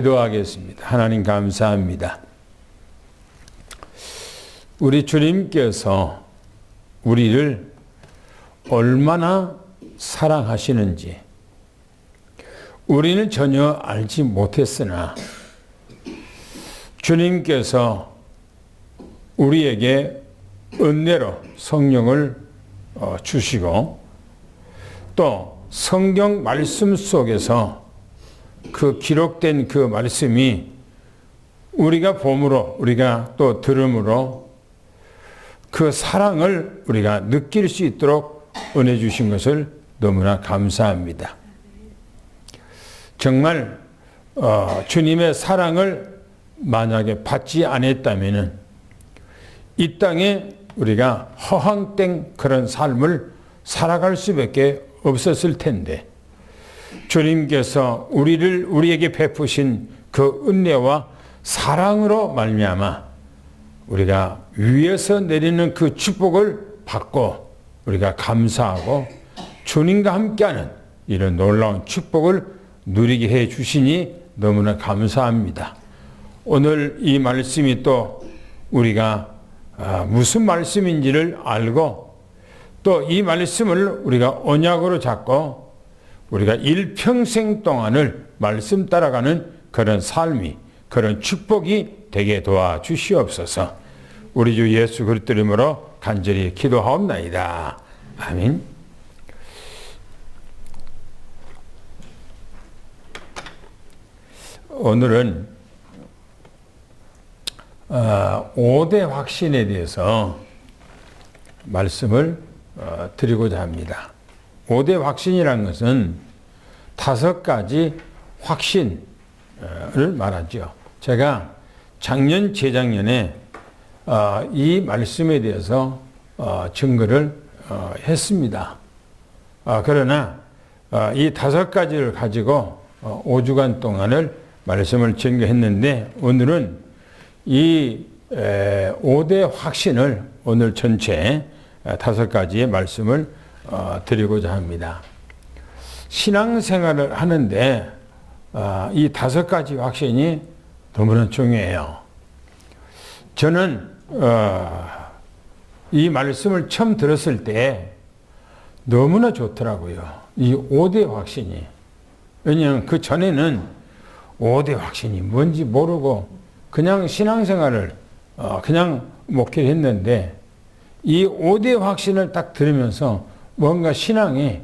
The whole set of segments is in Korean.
기도하겠습니다. 하나님 감사합니다. 우리 주님께서 우리를 얼마나 사랑하시는지 우리는 전혀 알지 못했으나 주님께서 우리에게 은혜로 성령을 주시고 또 성경 말씀 속에서 그 기록된 그 말씀이 우리가 봄으로 우리가 또 들음으로 그 사랑을 우리가 느낄 수 있도록 은혜 주신 것을 너무나 감사합니다. 정말 주님의 사랑을 만약에 받지 않았다면 이 땅에 우리가 허황된 그런 삶을 살아갈 수밖에 없었을 텐데 주님께서 우리에게 베푸신 그 은혜와 사랑으로 말미암아 우리가 위에서 내리는 그 축복을 받고 우리가 감사하고 주님과 함께하는 이런 놀라운 축복을 누리게 해 주시니 너무나 감사합니다. 오늘 이 말씀이 또 우리가 무슨 말씀인지를 알고 또 이 말씀을 우리가 언약으로 잡고 우리가 일평생 동안을 말씀 따라가는 그런 삶이 그런 축복이 되게 도와주시옵소서. 우리 주 예수 그리스도 이름으로 간절히 기도하옵나이다. 아멘. 오늘은 5대 확신에 대해서 말씀을 드리고자 합니다. 5대 확신이라는 것은 5가지 확신을 말하죠. 제가 작년, 재작년에 이 말씀에 대해서 증거를 했습니다. 그러나 이 5가지를 가지고 5주간 동안을 말씀을 증거했는데 오늘은 이 5대 확신을 오늘 전체 5가지의 말씀을 드리고자 합니다. 신앙생활을 하는데 이 5가지 확신이 너무나 중요해요. 저는 이 말씀을 처음 들었을 때 너무나 좋더라고요. 이 5대 확신이. 왜냐하면 그 전에는 5대 확신이 뭔지 모르고 그냥 신앙생활을 그냥 목회를 했는데 이 5대 확신을 딱 들으면서 뭔가 신앙에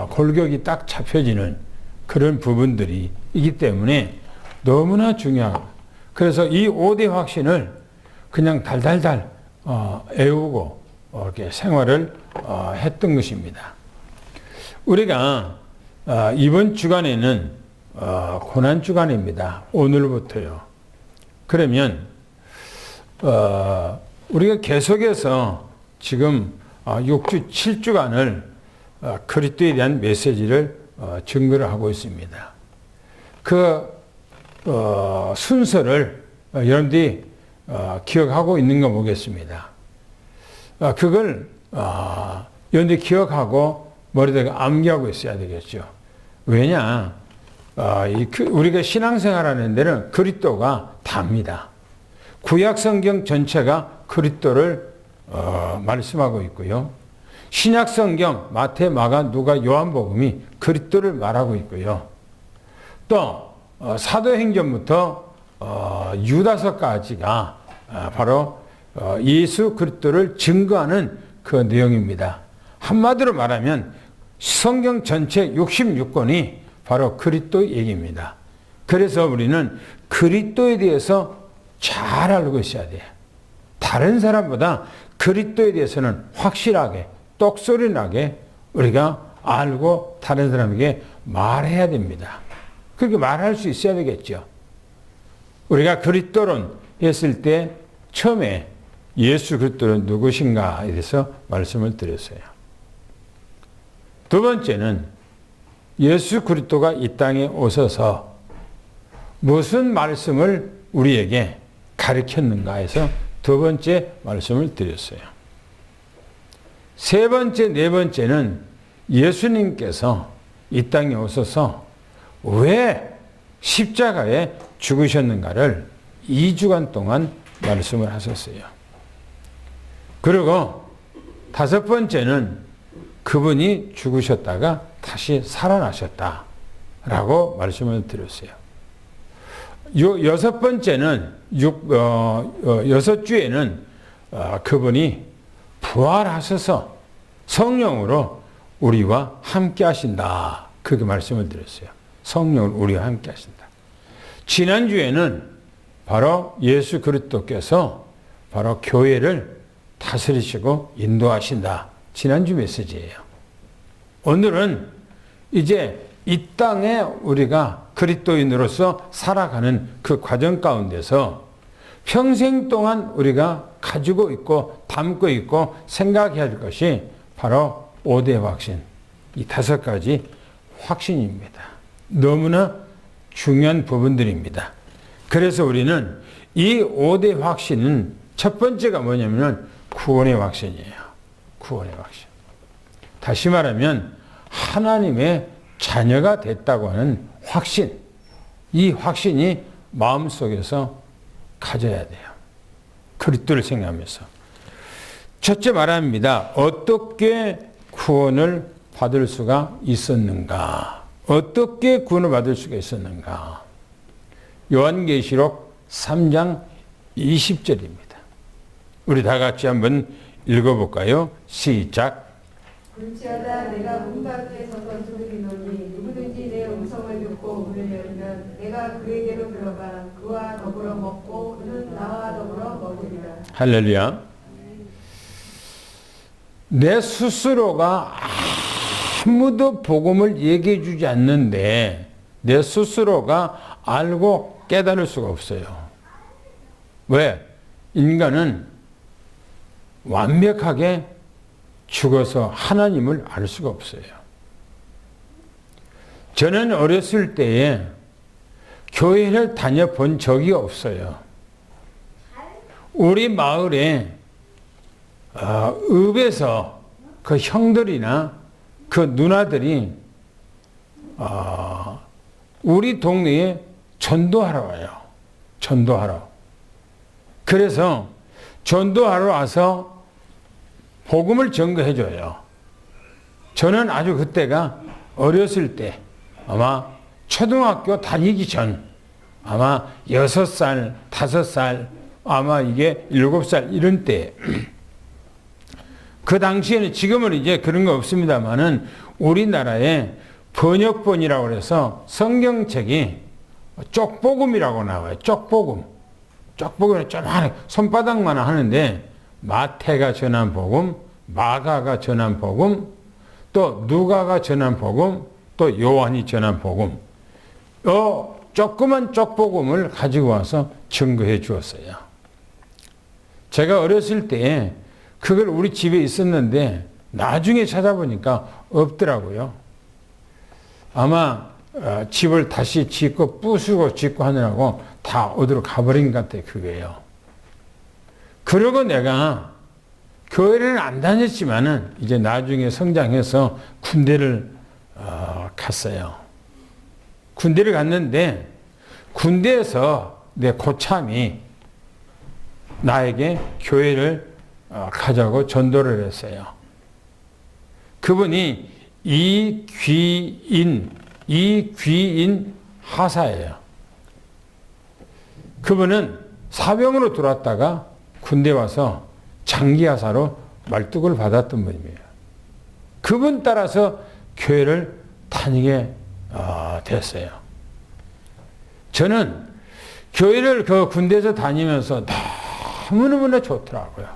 골격이 딱 잡혀지는 그런 부분들이 있기 때문에 너무나 중요하고 그래서 이 5대 확신을 그냥 달달달 애우고 이렇게 생활을 했던 것입니다. 우리가 이번 주간에는 고난 주간입니다. 오늘부터요. 그러면 우리가 계속해서 지금 6주 7주간을 그리스도에 대한 메시지를 증거를 하고 있습니다. 그 순서를 여러분들이 기억하고 있는 거 보겠습니다. 그걸 여러분들이 기억하고 머리에다가 암기하고 있어야 되겠죠. 왜냐? 우리가 신앙생활하는 데는 그리스도가 답니다. 구약 성경 전체가 그리스도를 말씀하고 있고요. 신약 성경 마태, 마가, 누가, 요한복음이 그리스도를 말하고 있고요. 또 사도행전부터 유다서까지가 바로 예수 그리스도를 증거하는 그 내용입니다. 한마디로 말하면 성경 전체 66권이 바로 그리스도 얘기입니다. 그래서 우리는 그리스도에 대해서 잘 알고 있어야 돼요. 다른 사람보다 그리스도에 대해서는 확실하게 똑소리 나게 우리가 알고 다른 사람에게 말해야 됩니다. 그렇게 말할 수 있어야 되겠죠. 우리가 그리스도론 했을 때 처음에 예수 그리스도는 누구신가에 대해서 말씀을 드렸어요. 두 번째는 예수 그리스도가 이 땅에 오셔서 무슨 말씀을 우리에게 가르쳤는가 해서 두 번째 말씀을 드렸어요. 세 번째, 네 번째는 예수님께서 이 땅에 오셔서 왜 십자가에 죽으셨는가를 2주간 동안 말씀을 하셨어요. 그리고 5번째는 그분이 죽으셨다가 다시 살아나셨다라고 말씀을 드렸어요. 6번째는 6주에는 그분이 부활하셔서 성령으로 우리와 함께 하신다. 그렇게 말씀을 드렸어요. 성령으로 우리와 함께 하신다. 지난주에는 바로 예수 그리스도께서 바로 교회를 다스리시고 인도하신다. 지난주 메시지예요. 오늘은 이제 이 땅에 우리가 그리스도인으로서 살아가는 그 과정 가운데서 평생 동안 우리가 가지고 있고 담고 있고 생각해야 할 것이 바로 5대 확신, 이 5가지 확신입니다. 너무나 중요한 부분들입니다. 그래서 우리는 이 5대 확신은 첫 번째가 뭐냐면 구원의 확신이에요. 구원의 확신. 다시 말하면 하나님의 자녀가 됐다고 하는 확신. 이 확신이 마음속에서 가져야 돼요. 그리스도를 생각하면서. 첫째 말합니다. 어떻게 구원을 받을 수가 있었는가? 어떻게 구원을 받을 수가 있었는가? 요한계시록 3장 20절입니다. 우리 다 같이 한번 읽어볼까요? 시작. 불지어다 내가 문 밖에 서서 두드리노니 누구든지 내 음성을 듣고 문을 열면 내가 그에게로 들어가 그와 더불어 먹고 그는 나와 더불어 먹으리라. 할렐루야. 내 스스로가 아무도 복음을 얘기해 주지 않는데 내 스스로가 알고 깨달을 수가 없어요. 왜? 인간은 완벽하게 죽어서 하나님을 알 수가 없어요. 저는 어렸을 때에 교회를 다녀본 적이 없어요. 우리 마을에 읍에서 그 형들이나 그 누나들이 우리 동네에 전도하러 와요. 전도하러. 그래서 전도하러 와서 복음을 전거해 줘요. 저는 아주 그때가 어렸을 때 아마 초등학교 다니기 전 아마 6살, 5살 아마 이게 7살 이런 때 그 당시에는 지금은 이제 그런 거 없습니다만은 우리나라에 번역본이라고 해서 성경책이 쪽복음이라고 나와요. 쪽복음. 쪽복음은 좀 손바닥만 하는데 마태가 전한 복음, 마가가 전한 복음, 또 누가가 전한 복음, 또 요한이 전한 복음. 조그만 쪽복음을 가지고 와서 증거해 주었어요. 제가 어렸을 때 그걸 우리 집에 있었는데 나중에 찾아보니까 없더라고요. 아마 집을 다시 짓고 부수고 짓고 하느라고 다 어디로 가버린 것 같아요. 그게요. 그러고 내가 교회를 안 다녔지만은 이제 나중에 성장해서 군대를 갔어요. 군대를 갔는데 군대에서 내 고참이 나에게 교회를 가자고 전도를 했어요. 그분이 이귀인 하사예요. 그분은 사병으로 들어왔다가 군대 와서 장기 하사로 말뚝을 받았던 분이에요. 그분 따라서 교회를 다니게 됐어요. 저는 교회를 그 군대에서 다니면서 너무너무나 좋더라고요.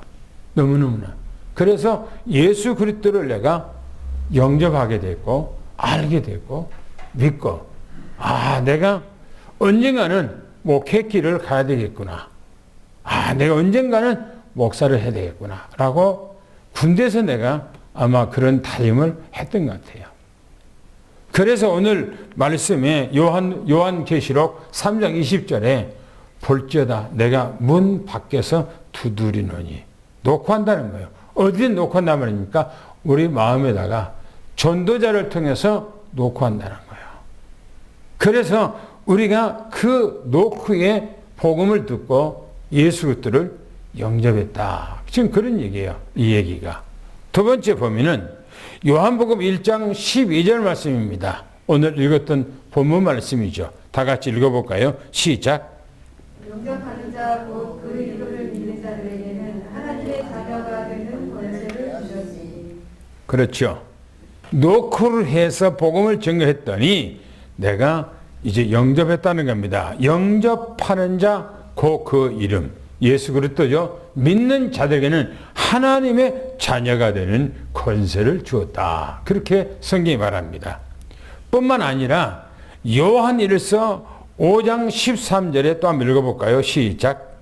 너무너무나. 그래서 예수 그리스도를 내가 영접하게 됐고 알게 됐고 믿고 내가 언젠가는 목회길을 가야 되겠구나. 내가 언젠가는 목사를 해야 되겠구나. 라고 군대에서 내가 아마 그런 다짐을 했던 것 같아요. 그래서 오늘 말씀에 요한계시록 3장 20절에 볼지어다 내가 문 밖에서 두드리노니 녹화한다는 거예요. 어디에 녹화한단 말입니까? 우리 마음에다가 전도자를 통해서 녹화한다는 거예요. 그래서 우리가 그 노크의 복음을 듣고 예수 그리스도를 영접했다. 지금 그런 얘기예요. 이 얘기가. 두 번째 보면은 요한복음 1장 12절 말씀입니다. 오늘 읽었던 본문 말씀이죠. 다 같이 읽어볼까요? 시작. 영접하는 자 곧 그 이름을 믿는 자들에게는 하나님의 자녀가 되는 권세를 주셨으니. 그렇죠. 노크를 해서 복음을 전개했더니 내가 이제 영접했다는 겁니다. 영접하는 자 곧 그 이름 예수 그리스도죠. 믿는 자들에게는 하나님의 자녀가 되는 권세를 주었다. 그렇게 성경이 말합니다. 뿐만 아니라 요한일서 5장 13절에 또 한번 읽어볼까요? 시작.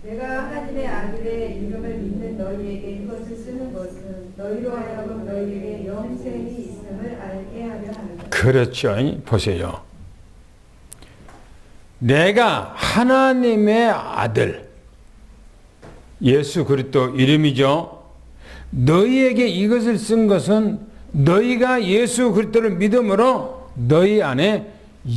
내가 하나님의 아들의 이름을 믿는 너희에게 이것을 쓰는 것은 너희로 하여금 너희에게 영생이 있음을 알게 하려 합니다. 그렇죠. 보세요. 내가 하나님의 아들 예수 그리스도 이름이죠. 너희에게 이것을 쓴 것은 너희가 예수 그리스도를 믿음으로 너희 안에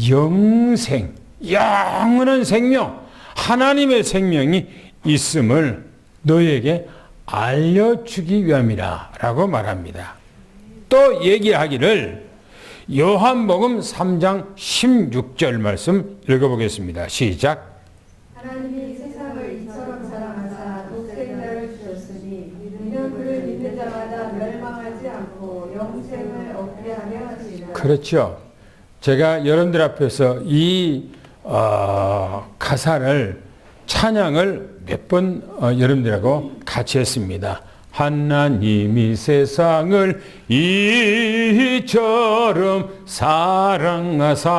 영생, 영원한 생명, 하나님의 생명이 있음을 너희에게 알려주기 위함이라 라고 말합니다. 또 얘기하기를 요한복음 3장 16절 말씀 읽어보겠습니다. 시작. 하나님이 세상을 이처럼 사랑하사 독생자를 주셨으니 이는 그를 믿는 자마다 멸망하지 않고 영생을 얻게 하려 하시리라. 그렇죠. 제가 여러분들 앞에서 이 가사를 찬양을 몇 번 여러분들하고 같이 했습니다. 하나님이 세상을 이처럼 사랑하사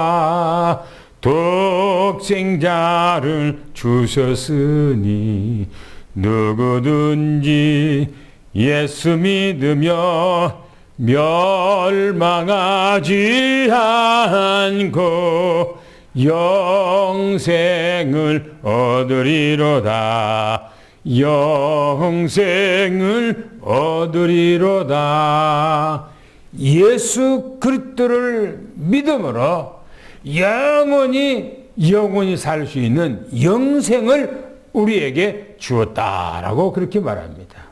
독생자를 주셨으니 누구든지 예수 믿으며 멸망하지 않고 영생을 얻으리로다. 영생을 얻으리로다. 예수 그리스도를 믿음으로 영원히 살 수 있는 영생을 우리에게 주었다라고 그렇게 말합니다.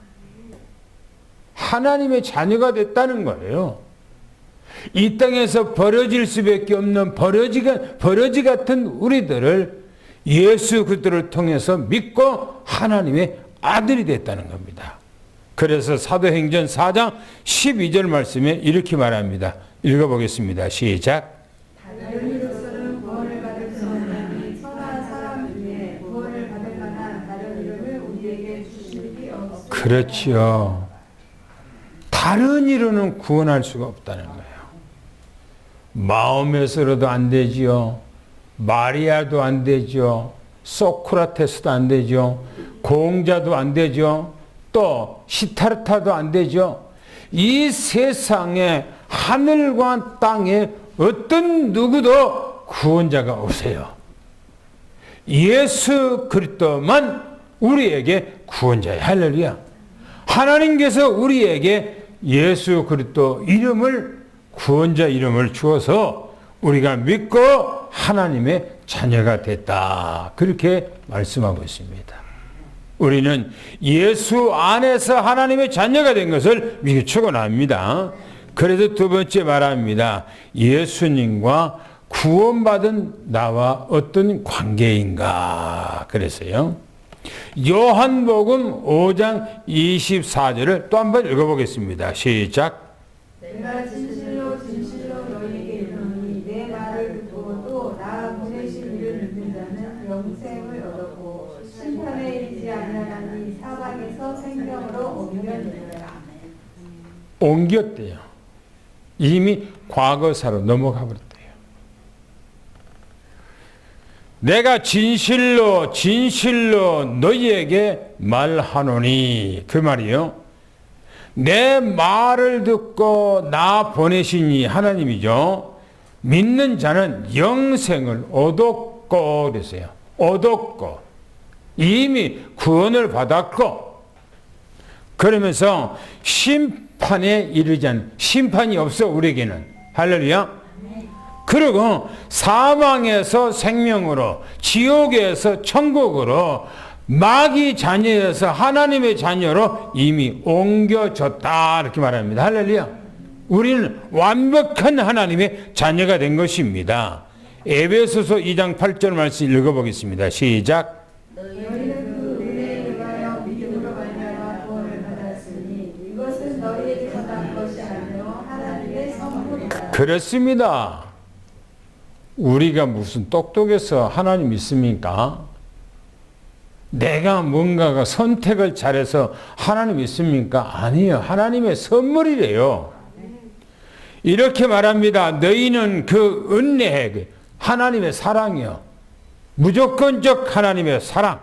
하나님의 자녀가 됐다는 거예요. 이 땅에서 버려질 수밖에 없는 버러지 같은 우리들을 예수 그리스도를 통해서 믿고 하나님의 아들이 됐다는 겁니다. 그래서 사도행전 4장 12절 말씀에 이렇게 말합니다. 읽어보겠습니다. 시작. 다른 이로서는 구원을 받을 수 없는 천하 사람 중에 구원을 받을 만한 다른 이름을 우리에게 주실 게 없습니다. 그렇죠. 다른 이로는 구원할 수가 없다는 거예요. 마음에서로도 안 되지요. 마리아도 안 되죠. 소크라테스도 안 되죠. 공자도 안 되죠. 또 시타르타도 안 되죠. 이 세상에 하늘과 땅에 어떤 누구도 구원자가 없어요. 예수 그리스도만 우리에게 구원자예요. 할렐루야. 하나님께서 우리에게 예수 그리스도 이름을 구원자 이름을 주어서 우리가 믿고 하나님의 자녀가 됐다. 그렇게 말씀하고 있습니다. 우리는 예수 안에서 하나님의 자녀가 된 것을 믿고 축원합니다. 그래서 두 번째 말합니다. 예수님과 구원받은 나와 어떤 관계인가 그랬어요. 요한복음 5장 24절을 또 한번 읽어보겠습니다. 시작. 내가 진실로 너희에게 이르노니 내 말을 듣고 또 나 보내신 이를 믿는 자는 영생을 얻었고 심판에 이르지 아니하나니 사방에서 생명으로 옮겨내리라. 옮겼대요. 이미 과거사로 넘어가 버렸대요. 내가 진실로 너희에게 말하노니 그 말이요. 내 말을 듣고 나 보내시니 하나님이죠. 믿는 자는 영생을 얻었고 그랬어요. 얻었고 이미 구원을 받았고 그러면서 심판에 이르지 않은 심판이 없어 우리에게는. 할렐루야. 그리고 사망에서 생명으로, 지옥에서 천국으로, 마귀 자녀에서 하나님의 자녀로 이미 옮겨졌다 이렇게 말합니다. 할렐루야. 우리는 완벽한 하나님의 자녀가 된 것입니다. 에베소서 2장 8절 말씀 읽어보겠습니다. 시작. 너희는 그 은혜에 의하여 믿음으로 말미암아 구원을 받았으니 이것은 너희에게서 난 것이 아니요 하나님의 선물이다. 그렇습니다. 우리가 무슨 똑똑해서 하나님 믿습니까? 내가 뭔가가 선택을 잘해서 하나님 믿습니까? 아니에요. 하나님의 선물이래요. 이렇게 말합니다. 너희는 그 은혜, 하나님의 사랑이요. 무조건적 하나님의 사랑.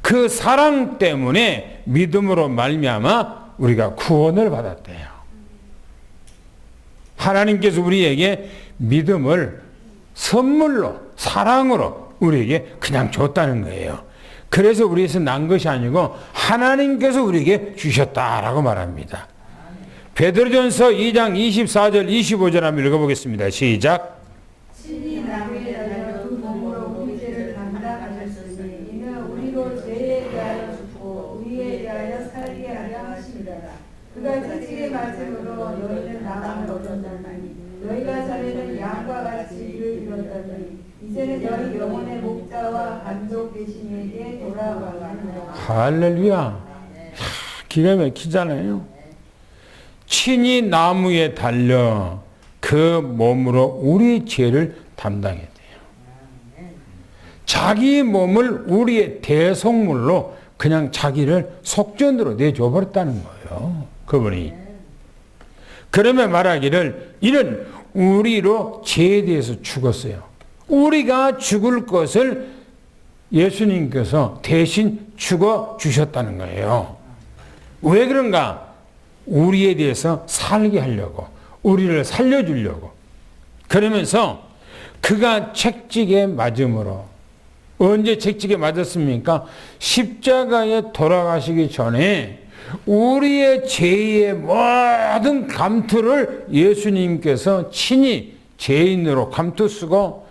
그 사랑 때문에 믿음으로 말미암아 우리가 구원을 받았대요. 하나님께서 우리에게 믿음을 선물로, 사랑으로 우리에게 그냥 줬다는 거예요. 그래서 우리에서 난 것이 아니고 하나님께서 우리에게 주셨다라고 말합니다. 베드로전서 2장 24절 25절 한번 읽어보겠습니다. 시작. 친히 나무에 달려 그 몸으로 우리 죄를 담당하셨으니 이는 우리로 죄에 대하여 죽고 의에 대하여 살게 하려 하십니다. 그가 채찍에 맞음으로 너희는 나음을 얻었나니 너희가 전에는 양과 같이 이를 잃었다니 이제는 너희 영혼의 목자와 감독 되신 이에게 돌아가느니라. 할렐루야. 기가 막히잖아요. 친히 나무에 달려 그 몸으로 우리 죄를 담당했대요. 자기 몸을 우리의 대속물로 그냥 자기를 속전으로 내줘버렸다는 거예요. 그분이. 그러면 말하기를 이는 우리로 죄에 대해서 죽었어요. 우리가 죽을 것을 예수님께서 대신 죽어 주셨다는 거예요. 왜 그런가? 우리에 대해서 살게 하려고, 우리를 살려주려고. 그러면서 그가 책찍에 맞음으로, 언제 책찍에 맞았습니까? 십자가에 돌아가시기 전에 우리의 죄의 모든 감투를 예수님께서 친히 죄인으로 감투 쓰고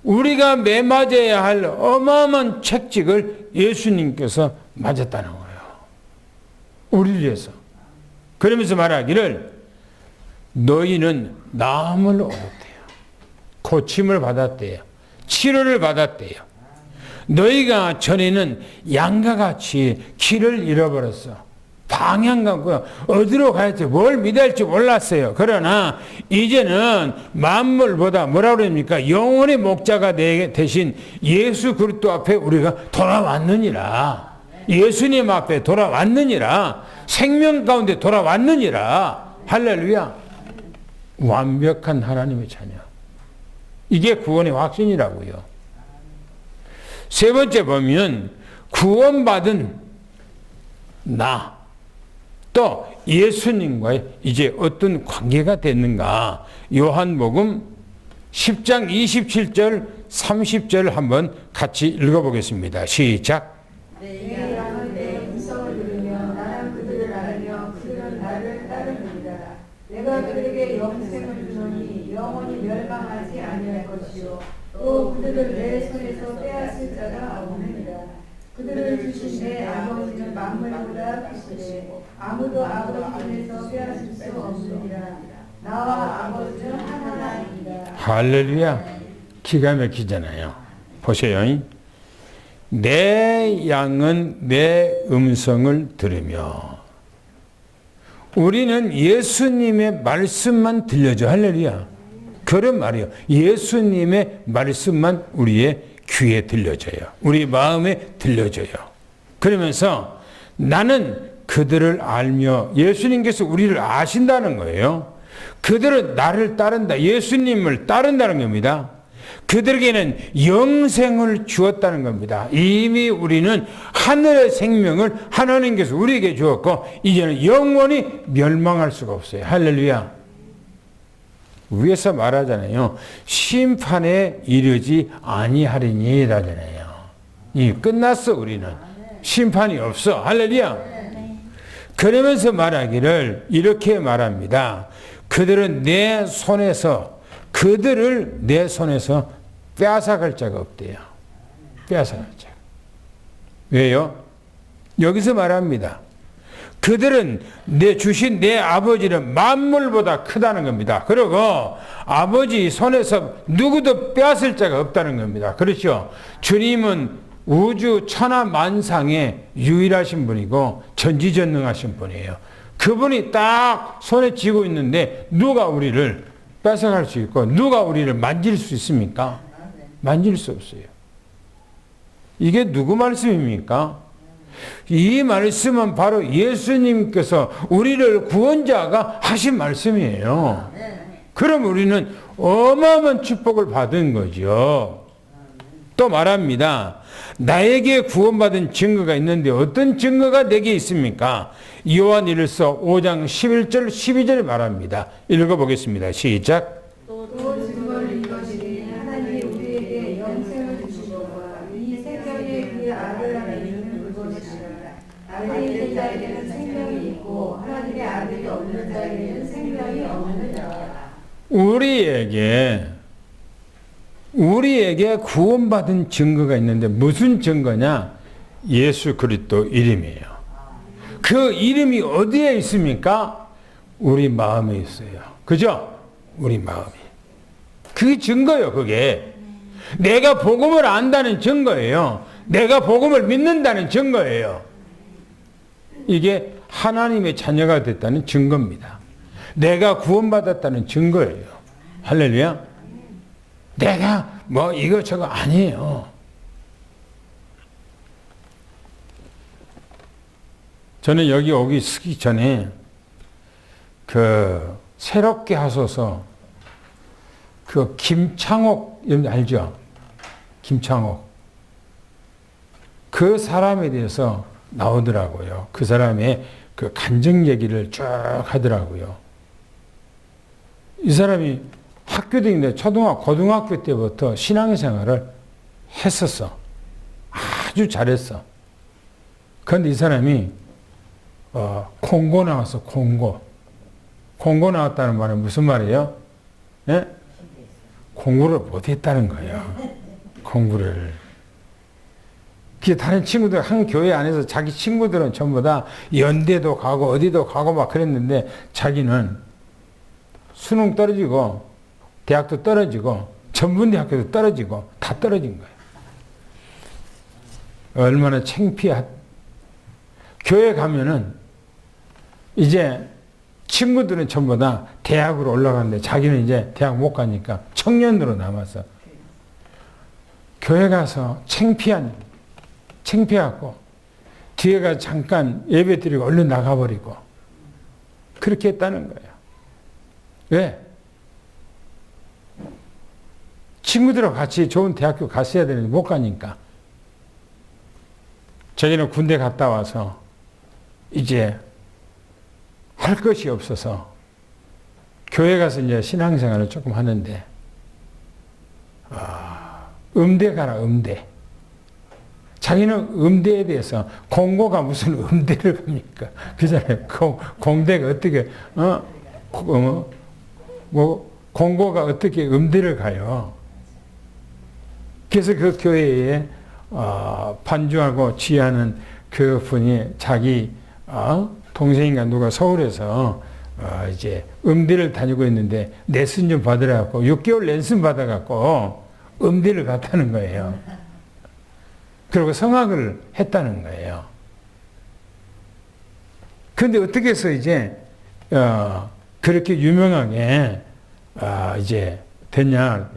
우리가 매맞아야 할 어마어마한 책찍을 예수님께서 맞았다는 거예요. 우리를 위해서. 그러면서 말하기를 너희는 나음을 얻었대요. 고침을 받았대요. 치료를 받았대요. 너희가 전에는 양과 같이 길을 잃어버렸어. 방향 갖고 어디로 가야 할지 뭘 믿어야 할지 몰랐어요. 그러나 이제는 만물보다 뭐라 그럽니까? 영혼의 목자가 되신 예수 그리스도 앞에 우리가 돌아왔느니라. 예수님 앞에 돌아왔느니라. 생명 가운데 돌아왔느니라. 할렐루야. 완벽한 하나님의 자녀. 이게 구원의 확신이라고요. 세 번째 보면 구원받은 나. 또 예수님과의 이제 어떤 관계가 됐는가? 요한복음 10장 27절 30절 한번 같이 읽어보겠습니다. 시작. 내 양은 내 음성을 들으며 나는 그들을 알며 그들은 나를 따르느니라. 내가 그들에게 영생을 주노니 영원히 멸망하지 아니할 것이요 또 그들을 내 손에서 빼앗을 자가 없느니라. 그들을 주신 내 아버지는 만물보다 크시되 아무도 아버지 손에서 빼앗을 수 없느니라. 나와 아버지는 하나이니라. 할렐루야. 기가 막히잖아요. 보세요. 내 양은 내 음성을 들으며 우리는 예수님의 말씀만 들려줘. 할렐루야. 그런 말이에요. 예수님의 말씀만 우리의 귀에 들려줘요. 우리 마음에 들려줘요. 그러면서 나는 그들을 알며 예수님께서 우리를 아신다는 거예요. 그들은 나를 따른다. 예수님을 따른다는 겁니다. 그들에게는 영생을 주었다는 겁니다. 이미 우리는 하늘의 생명을 하나님께서 우리에게 주었고 이제는 영원히 멸망할 수가 없어요. 할렐루야. 위에서 말하잖아요. 심판에 이르지 아니하리니 라잖아요. 이 끝났어. 우리는 심판이 없어. 할렐루야. 그러면서 말하기를 이렇게 말합니다. 그들은 내 손에서 그들을 내 손에서 빼앗아갈 자가 없대요. 빼앗아갈 자가. 왜요? 여기서 말합니다. 그들은 내 주신 내 아버지는 만물보다 크다는 겁니다. 그리고 아버지 손에서 누구도 빼앗을 자가 없다는 겁니다. 그렇죠? 주님은 우주 천하만상의 유일하신 분이고 전지전능하신 분이에요. 그분이 딱 손에 쥐고 있는데 누가 우리를 뺏어갈 수 있고 누가 우리를 만질 수 있습니까? 만질 수 없어요. 이게 누구 말씀입니까? 이 말씀은 바로 예수님께서 우리를 구원자가 하신 말씀이에요. 그럼 우리는 어마어마한 축복을 받은 거죠. 또 말합니다. 나에게 구원받은 증거가 있는데 어떤 증거가 내게 있습니까? 요한일서 5장 11절 12절 말합니다. 읽어보겠습니다. 시작. 또 증거를 이것이니 하나님이 우리에게 영생을 주시고와 이 생명이 그의 아들 안에 있는 그것이시라. 아들이 있는 자에게는 생명이 있고 하나님의 아들이 없는 자에게는 생명이 없느니라. 우리에게 구원받은 증거가 있는데 무슨 증거냐? 예수 그리스도 이름이에요. 그 이름이 어디에 있습니까? 우리 마음에 있어요. 그죠? 우리 마음이. 그게 증거예요, 그게. 내가 복음을 안다는 증거예요. 내가 복음을 믿는다는 증거예요. 이게 하나님의 자녀가 됐다는 증거입니다. 내가 구원받았다는 증거예요. 할렐루야. 내가 뭐 이것저것 아니에요. 저는 여기 오기 쓰기 전에 그 새롭게 하소서 그 김창옥 알죠? 김창옥 그 사람에 대해서 나오더라고요. 그 사람의 그 간증 얘기를 쭉 하더라고요. 이 사람이 학교 다니는데 고등학교 때부터 신앙생활을 했었어. 아주 잘했어. 그런데 이 사람이 콩고 나왔어. 콩고 나왔다는 말은 무슨 말이에요? 예? 공부를 못했다는 거예요. 공부를. 다른 친구들 한 교회 안에서 자기 친구들은 전부 다 연대도 가고 어디도 가고 막 그랬는데 자기는 수능 떨어지고 대학도 떨어지고 전문대학교도 떨어지고 다 떨어진 거예요. 얼마나 창피한. 교회 가면은 이제 친구들은 전부 다 대학으로 올라갔는데 자기는 이제 대학 못 가니까 청년으로 남아서 교회 가서 창피하고 뒤에 가서 잠깐 예배 드리고 얼른 나가버리고 그렇게 했다는 거예요. 왜? 친구들하고 같이 좋은 대학교 갔어야 되는데 못 가니까. 자기는 군대 갔다 와서 이제 할 것이 없어서 교회 가서 이제 신앙생활을 조금 하는데 음대 가라. 음대. 자기는 음대에 대해서 공고가 무슨 음대를 갑니까? 그잖아요. 공대가 어떻게 공고가 어떻게 음대를 가요? 그래서 그 교회에 반주하고 지하는 그 분이 자기 동생인가 누가 서울에서 이제 음대를 다니고 있는데 레슨 좀 받으라고 6개월 레슨 받아갖고 음대를 갔다는 거예요. 그리고 성악을 했다는 거예요. 그런데 어떻게 해서 이제 그렇게 유명하게 이제 됐냐?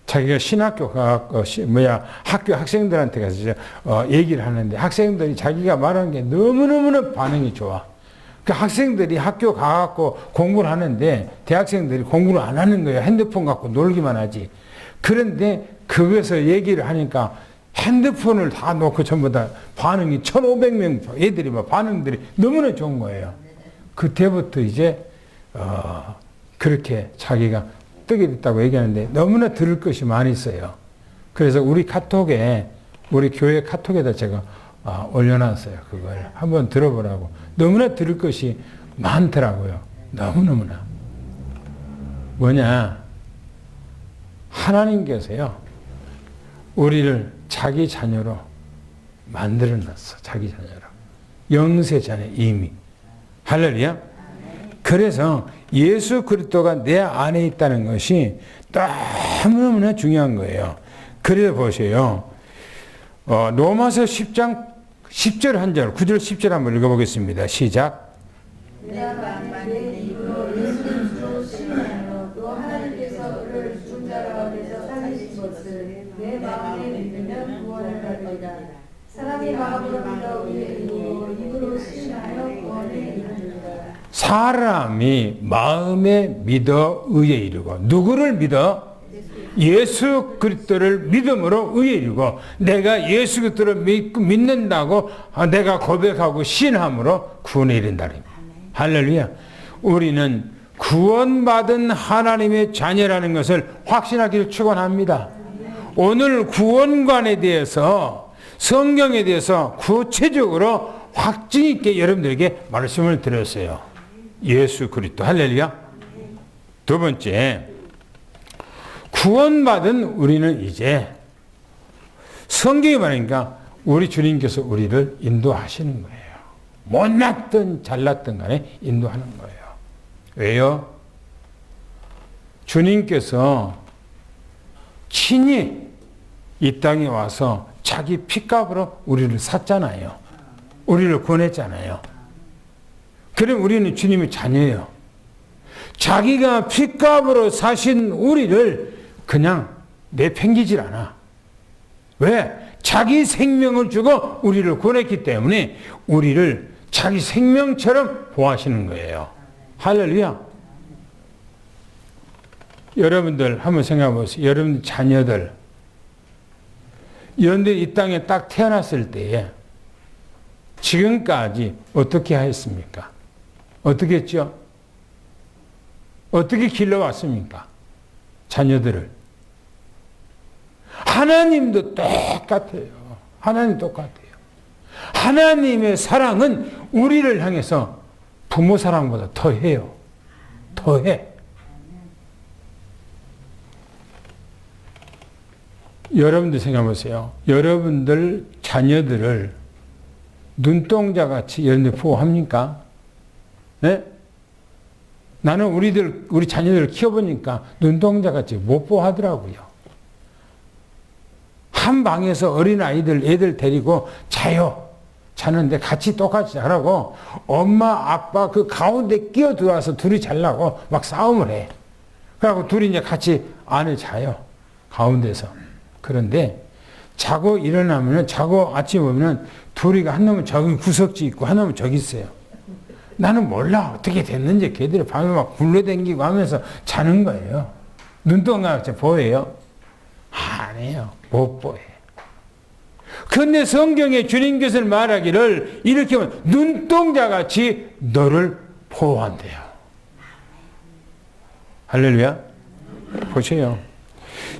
자기가 신학교 가고 학교 학생들한테 가서 얘기를 하는데 학생들이 자기가 말하는 게 너무너무 반응이 좋아. 그 학생들이 학교 가갖고 공부를 하는데 대학생들이 공부를 안 하는 거예요. 핸드폰 갖고 놀기만 하지. 그런데 거기서 얘기를 하니까 핸드폰을 다 놓고 전부 다 반응이 1,500명 애들이 막 반응들이 너무나 좋은 거예요. 그때부터 이제 그렇게 자기가 뜨게 됐다고 얘기하는데 너무나 들을 것이 많이 있어요. 그래서 우리 교회 카톡에다 제가 올려놨어요. 그걸 한번 들어보라고. 너무나 들을 것이 많더라고요. 너무너무나. 뭐냐? 하나님께서요, 우리를 자기 자녀로 만들어 놨어. 자기 자녀로. 영세 자녀 이미. 할렐루야. 그래서 예수 그리스도가 내 안에 있다는 것이 너무너무나 중요한 거예요. 그래서 보세요. 로마서 10장 10절 한 절, 9절 10절 한번 읽어보겠습니다. 시작. 내가 만일 입으로 예수를 주로 신뢰하여 또 하나님께서 그를 죽은 자 가운데서 살리신 것을 내 마음에 믿으면 구원을 받으리라. 사람이 마음으로 믿어 의에 이르고 입으로 신뢰하여 구원에 이르느니라. 사람이 마음에 믿어 의에 이르고, 누구를 믿어? 예수 그리스도를 믿음으로 의에 이르고, 내가 예수 그리스도를 믿는다고 내가 고백하고 신함으로 구원에 이른다. 할렐루야. 우리는 구원받은 하나님의 자녀라는 것을 확신하기를 축원합니다. 오늘 구원관에 대해서, 성경에 대해서 구체적으로 확증 있게 여러분들에게 말씀을 드렸어요. 예수 그리스도. 할렐루야. 두 번째, 구원받은 우리는 이제 성경이 말하니까 우리 주님께서 우리를 인도하시는 거예요. 못났든 잘났든 간에 인도하는 거예요. 왜요? 주님께서 친히 이 땅에 와서 자기 피값으로 우리를 샀잖아요. 우리를 구원했잖아요. 그럼 우리는 주님의 자녀예요. 자기가 피값으로 사신 우리를 그냥 내팽기질 않아. 왜? 자기 생명을 주고 우리를 구원했기 때문에 우리를 자기 생명처럼 보호하시는 거예요. 할렐루야. 여러분들 한번 생각해 보세요. 여러분 자녀들, 여러분들 이 땅에 딱 태어났을 때에 지금까지 어떻게 하였습니까? 어떻게 했죠? 어떻게 길러왔습니까? 자녀들을. 하나님도 똑같아요. 하나님 똑같아요. 하나님의 사랑은 우리를 향해서 부모 사랑보다 더해요. 더해. 여러분들 생각해보세요. 여러분들 자녀들을 눈동자같이 여러분들 보호합니까? 네? 나는 우리 자녀들을 키워보니까 눈동자같이 못 보호하더라고요. 한 방에서 어린아이들, 애들 데리고 자요. 자는데 같이 똑같이 자라고 엄마, 아빠 그 가운데 끼어 들어와서 둘이 자려고 막 싸움을 해. 그래갖고 둘이 이제 같이 안에 자요. 가운데서. 그런데 자고 일어나면은, 자고 아침에 오면은 둘이가 한 놈은 저기 구석지 있고 한 놈은 저기 있어요. 나는 몰라. 어떻게 됐는지 걔들이 밤에 막 굴러다니고 하면서 자는 거예요. 눈동자같이 보여요? 아니에요. 못 보여. 그런데 성경에 주님께서 말하기를 이렇게 하면 눈동자같이 너를 보호한대요. 할렐루야. 보세요.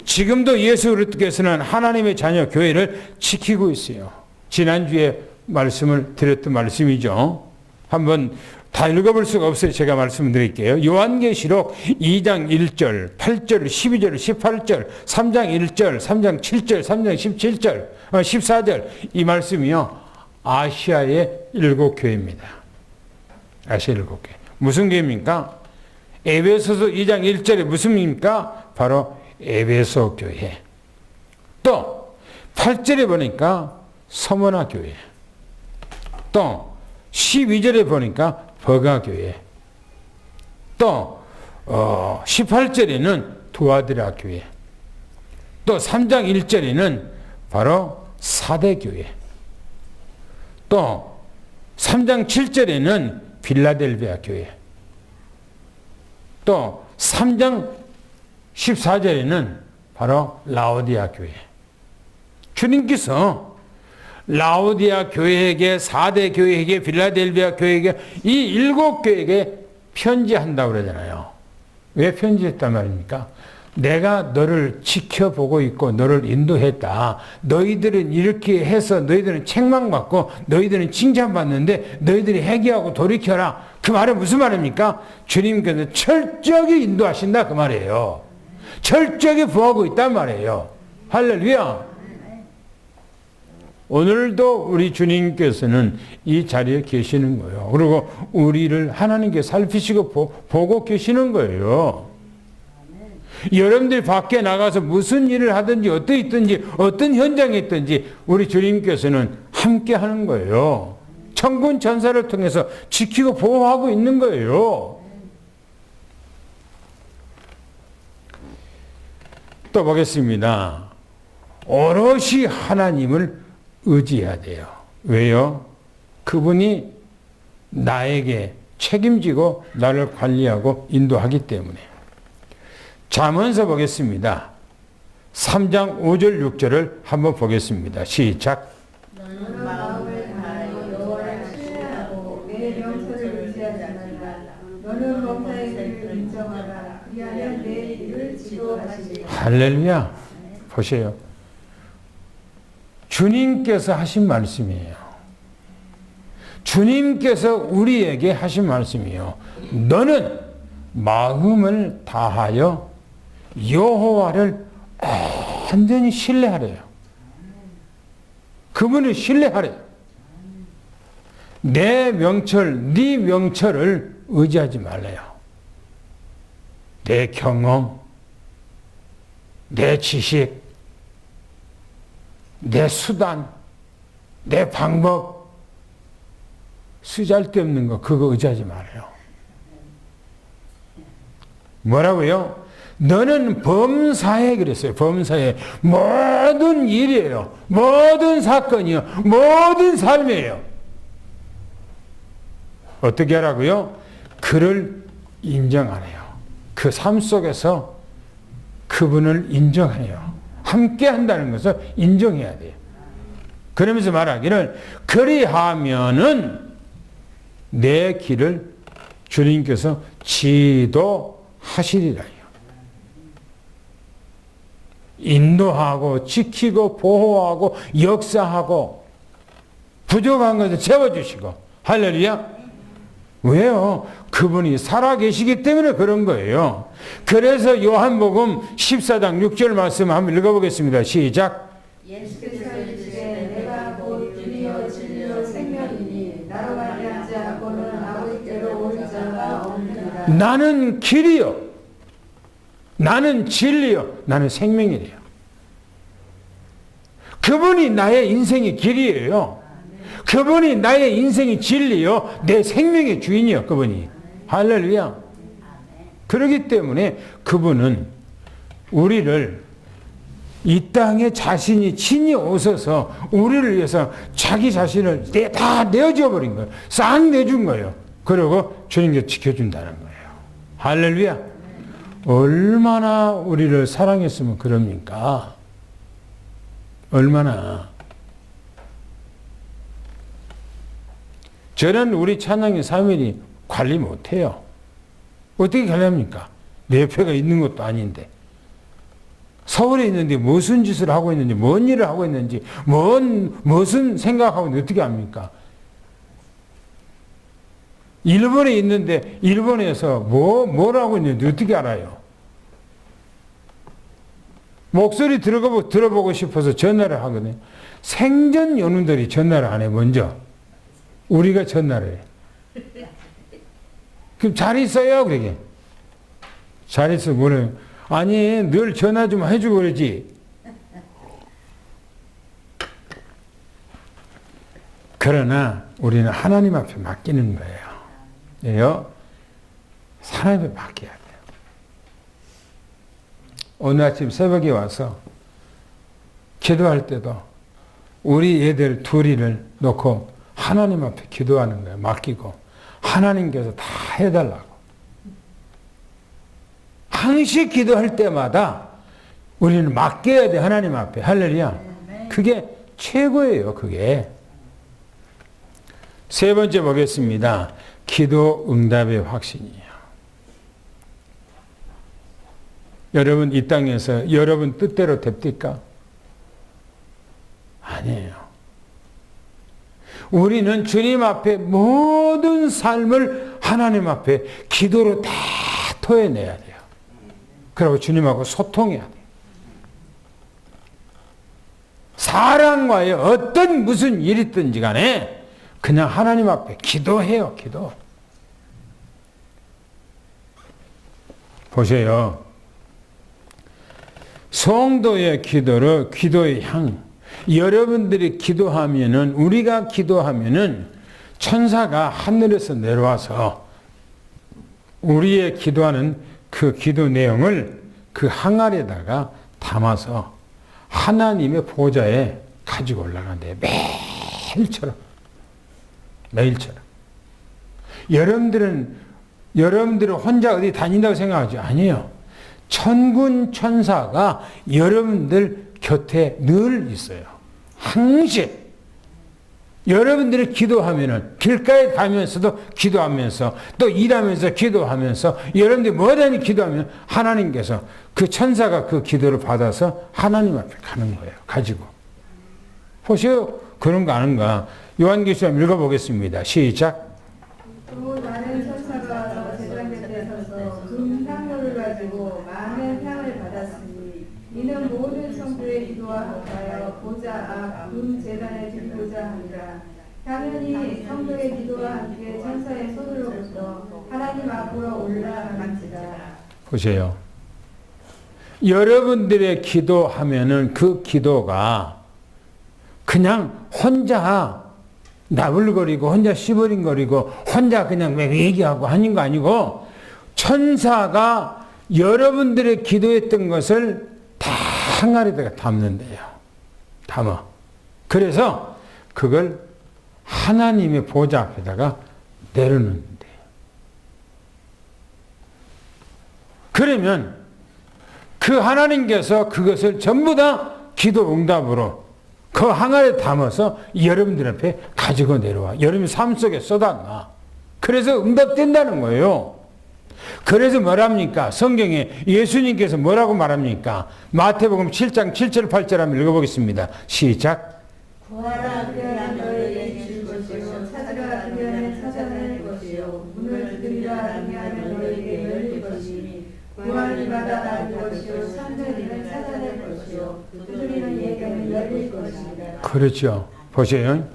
지금도 예수 그리스도께서는 하나님의 자녀 교회를 지키고 있어요. 지난주에 말씀을 드렸던 말씀이죠. 한번 다 읽어볼 수가 없어요. 제가 말씀드릴게요. 요한계시록 2장 1절, 8절, 12절, 18절, 3장 1절, 3장 7절, 3장 17절, 14절. 이 말씀이요. 아시아의 7교회입니다. 아시아 7교회. 무슨 교회입니까? 에베소서 2장 1절에 무슨 의미입니까? 바로 에베소 교회. 또 8절에 보니까 서머나 교회. 또 12절에 보니까 버가 교회. 또 18절에는 두아드라 교회. 또 3장 1절에는 바로 사대 교회. 또 3장 7절에는 빌라델비아 교회. 또 3장 14절에는 바로 라오디아 교회. 주님께서 라오디아 교회에게, 사대 교회에게, 빌라델비아 교회에게, 이 7교회에게 편지한다고 그러잖아요. 왜 편지했단 말입니까? 내가 너를 지켜보고 있고 너를 인도했다. 너희들은 이렇게 해서 너희들은 책망받고 너희들은 칭찬받는데 너희들이 회개하고 돌이켜라. 그 말은 무슨 말입니까? 주님께서 철저하게 인도하신다 그 말이에요. 철저하게 부하고 있단 말이에요. 할렐루야. 오늘도 우리 주님께서는 이 자리에 계시는 거예요. 그리고 우리를 하나님께 살피시고 보고 계시는 거예요. 여러분들이 밖에 나가서 무슨 일을 하든지 어떻게 있든지 어떤 현장에 있든지 우리 주님께서는 함께 하는 거예요. 천군 천사를 통해서 지키고 보호하고 있는 거예요. 또 보겠습니다. 오롯이 하나님을 의지해야 돼요. 왜요? 그분이 나에게 책임지고 나를 관리하고 인도하기 때문에. 잠언서 보겠습니다. 3장 5절 6절을 한번 보겠습니다. 시작. 너는 마음을 다하여 여호와를 신뢰하고 내 명철을 의지하지 말라. 너는 범사의 길을 인정하라. 그리하면 내 일을 지도하시리라. 할렐루야. 보세요. 주님께서 하신 말씀이에요. 주님께서 우리에게 하신 말씀이에요. 너는 마음을 다하여 여호와를 완전히 신뢰하래요. 그분을 신뢰하래요. 내 명철, 네 명철을 의지하지 말래요. 내 경험, 내 지식, 내 수단, 내 방법, 쓰잘데없는 거 그거 의지하지 말아요. 뭐라고요? 너는 범사에 그랬어요. 범사에 모든 일이에요. 모든 사건이요. 모든 삶이에요. 어떻게 하라고요? 그를 인정하래요. 그 삶 속에서 그분을 인정해요. 함께 한다는 것을 인정해야 돼요. 그러면서 말하기를 그리하면은 내 길을 주님께서 지도하시리라. 인도하고 지키고 보호하고 역사하고 부족한 것을 채워주시고. 할렐루야. 왜요? 그분이 살아계시기 때문에 그런 거예요. 그래서 요한복음 14장 6절 말씀 한번 읽어보겠습니다. 시작. 예수께서 이르시되 내가 곧 길이요 진리요 생명이니 나로 말미암지 않고는 아버지께로 오는 자가 없느니라. 나는 길이요, 나는 진리요, 나는 생명이래요. 그분이 나의 인생의 길이에요. 그분이 나의 인생의 진리요, 내 생명의 주인이요, 그분이. 할렐루야. 그렇기 때문에 그분은 우리를 이 땅에 자신이 친히 오셔서 우리를 위해서 자기 자신을 다 내어줘 버린 거예요. 싹 내준 거예요. 그리고 주님께 지켜준다는 거예요. 할렐루야. 얼마나 우리를 사랑했으면 그럽니까? 얼마나. 저는 우리 찬양의 3일이 관리 못해요. 어떻게 관리합니까? 내 옆에가 있는 것도 아닌데. 서울에 있는데 무슨 짓을 하고 있는지, 뭔 일을 하고 있는지, 무슨 생각하고 있는지 어떻게 압니까? 일본에 있는데 일본에서 뭘 하고 있는지 어떻게 알아요? 목소리 들어보고 싶어서 전화를 하거든요. 생전 연우들이 전화를 안 해, 먼저. 우리가 전화를 해. 그럼 잘 있어요? 그러게. 잘 있어, 뭐래. 아니, 늘 전화 좀 해주고 그러지. 그러나 우리는 하나님 앞에 맡기는 거예요. 예요? 하나님 앞에 맡겨야 돼요. 오늘 아침 새벽에 와서 기도할 때도 우리 애들 둘이를 놓고 하나님 앞에 기도하는 거예요. 맡기고. 하나님께서 다 해달라고. 항시 기도할 때마다 우리는 맡겨야 돼, 하나님 앞에. 할렐루야. 그게 최고예요, 그게. 세 번째 보겠습니다. 기도 응답의 확신이에요. 여러분, 이 땅에서 여러분 뜻대로 됩니까? 아니에요. 우리는 주님 앞에 모든 삶을 하나님 앞에 기도로 다 토해내야 돼요. 그리고 주님하고 소통해야 돼. 사람과의 어떤 무슨 일이 있든지 간에 그냥 하나님 앞에 기도해요. 기도. 보세요. 성도의 기도를 기도의 향. 여러분들이 기도하면은 우리가 기도하면은 천사가 하늘에서 내려와서 우리의 기도하는 그 기도 내용을 그 항아리에다가 담아서 하나님의 보좌에 가지고 올라간대요. 매일처럼. 매일처럼. 여러분들은 혼자 어디 다닌다고 생각하죠? 아니에요. 천군 천사가 여러분들 곁에 늘 있어요. 항상. 여러분들이 기도하면은 길가에 가면서도 기도하면서 또 일하면서 기도하면서 여러분들이 뭐든지 기도하면 하나님께서 그 천사가 그 기도를 받아서 하나님 앞에 가는 거예요. 가지고. 보세요. 그런 거 아는가? 요한계시록 읽어보겠습니다. 시작. 또 많은 천사가 제단 곁에 서서 금향로를 가지고 많은 향을 받았으니 이는 모든 성도의 기도와 합하여 보좌 앞 금제단에 들고자 합니다. 향연이 성도의 기도와 함께 천사의 손으로부터 하나님 앞으로 올라가는지라. 보세요. 여러분들의 기도하면은 그 기도가 그냥 혼자 나불거리고 혼자 씨버링거리고 혼자 그냥 얘기하고 하는 거 아니고 천사가 여러분들의 기도했던 것을 다 항아리에다가 담는데요. 담아. 그래서 그걸 하나님의 보좌 앞에다가 내려놓는데요. 그러면 그 하나님께서 그것을 전부 다 기도 응답으로 그 항아리에 담아서 여러분들 앞에 가지고 내려와. 여러분 삶 속에 쏟아놔. 그래서 응답된다는 거예요. 그래서 뭐랍니까? 성경에 예수님께서 뭐라고 말합니까? 마태복음 7장 7절 8절 한번 읽어보겠습니다. 시작. 구하라 그리하면 너희에게 줄 것이요 찾으라 그리하면 찾아낼 것이요 문을 두드리라 그리하면 너희에게 열릴 것이니 구하는 이마다 받을 것이요 찾는 이는 찾아낼 것이요 두드리는 이에게는 열릴 것이니라. 그렇죠. 보세요.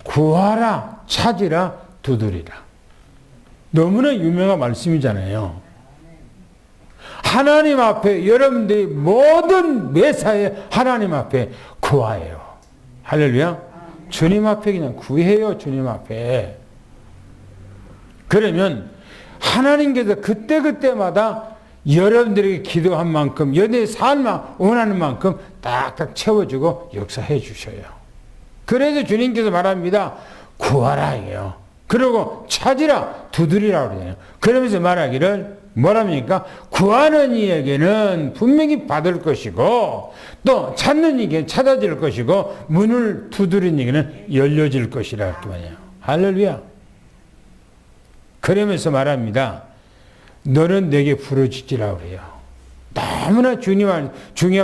구하라, 찾으라, 두드리라. 너무나 유명한 말씀이잖아요. 하나님 앞에 여러분들이 모든 매사에 하나님 앞에 구하예요. 할렐루야. 주님 앞에 그냥 구해요. 주님 앞에. 그러면 하나님께서 그때그때마다 여러분들에게 기도한 만큼 여러분의 삶을 원하는 만큼 딱딱 채워주고 역사해 주셔요. 그래서 주님께서 말합니다. 구하라 해요. 그리고 찾으라 두드리라 그러잖아요. 그러면서 말하기를 뭐랍니까? 구하는 이에게는 분명히 받을 것이고 또 찾는 이에게는 찾아질 것이고 문을 두드리는 이에게는 열려질 것이라 이렇게 말해요. 할렐루야. 그러면서 말합니다. 너는 내게 부르짖으라 그래요. 너무나 중요한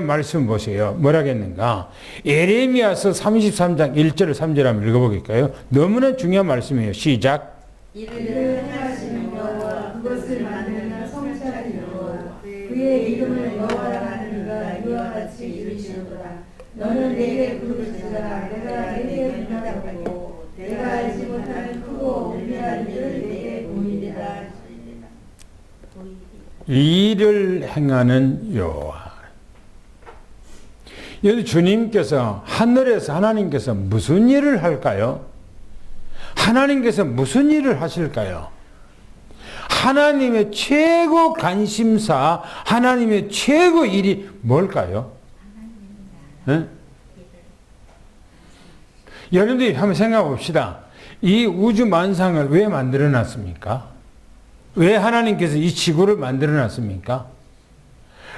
말씀 보세요. 뭐라겠는가? 예레미야서 33장 1절 3절 한번 읽어보겠까요? 너무나 중요한 말씀이에요. 시작. 이를 행하시는 여호와 그것을 만드는 성찬 여호와 그의 이름을 여호와라 하는 이가 이와 같이 이르시노라. 너는 내게 부르짖으라. 내가 내게 응답하고 내가 알지 못하는 크고 미미한 일을 내게 보이리라. 일을 행하는 여호와. 여기 주님께서 하늘에서 하나님께서 무슨 일을 할까요? 하나님께서 무슨 일을 하실까요? 하나님의 최고 관심사, 하나님의 최고 일이 뭘까요? 네? 여러분들이 한번 생각해 봅시다. 이 우주 만상을 왜 만들어 놨습니까? 왜 하나님께서 이 지구를 만들어 놨습니까?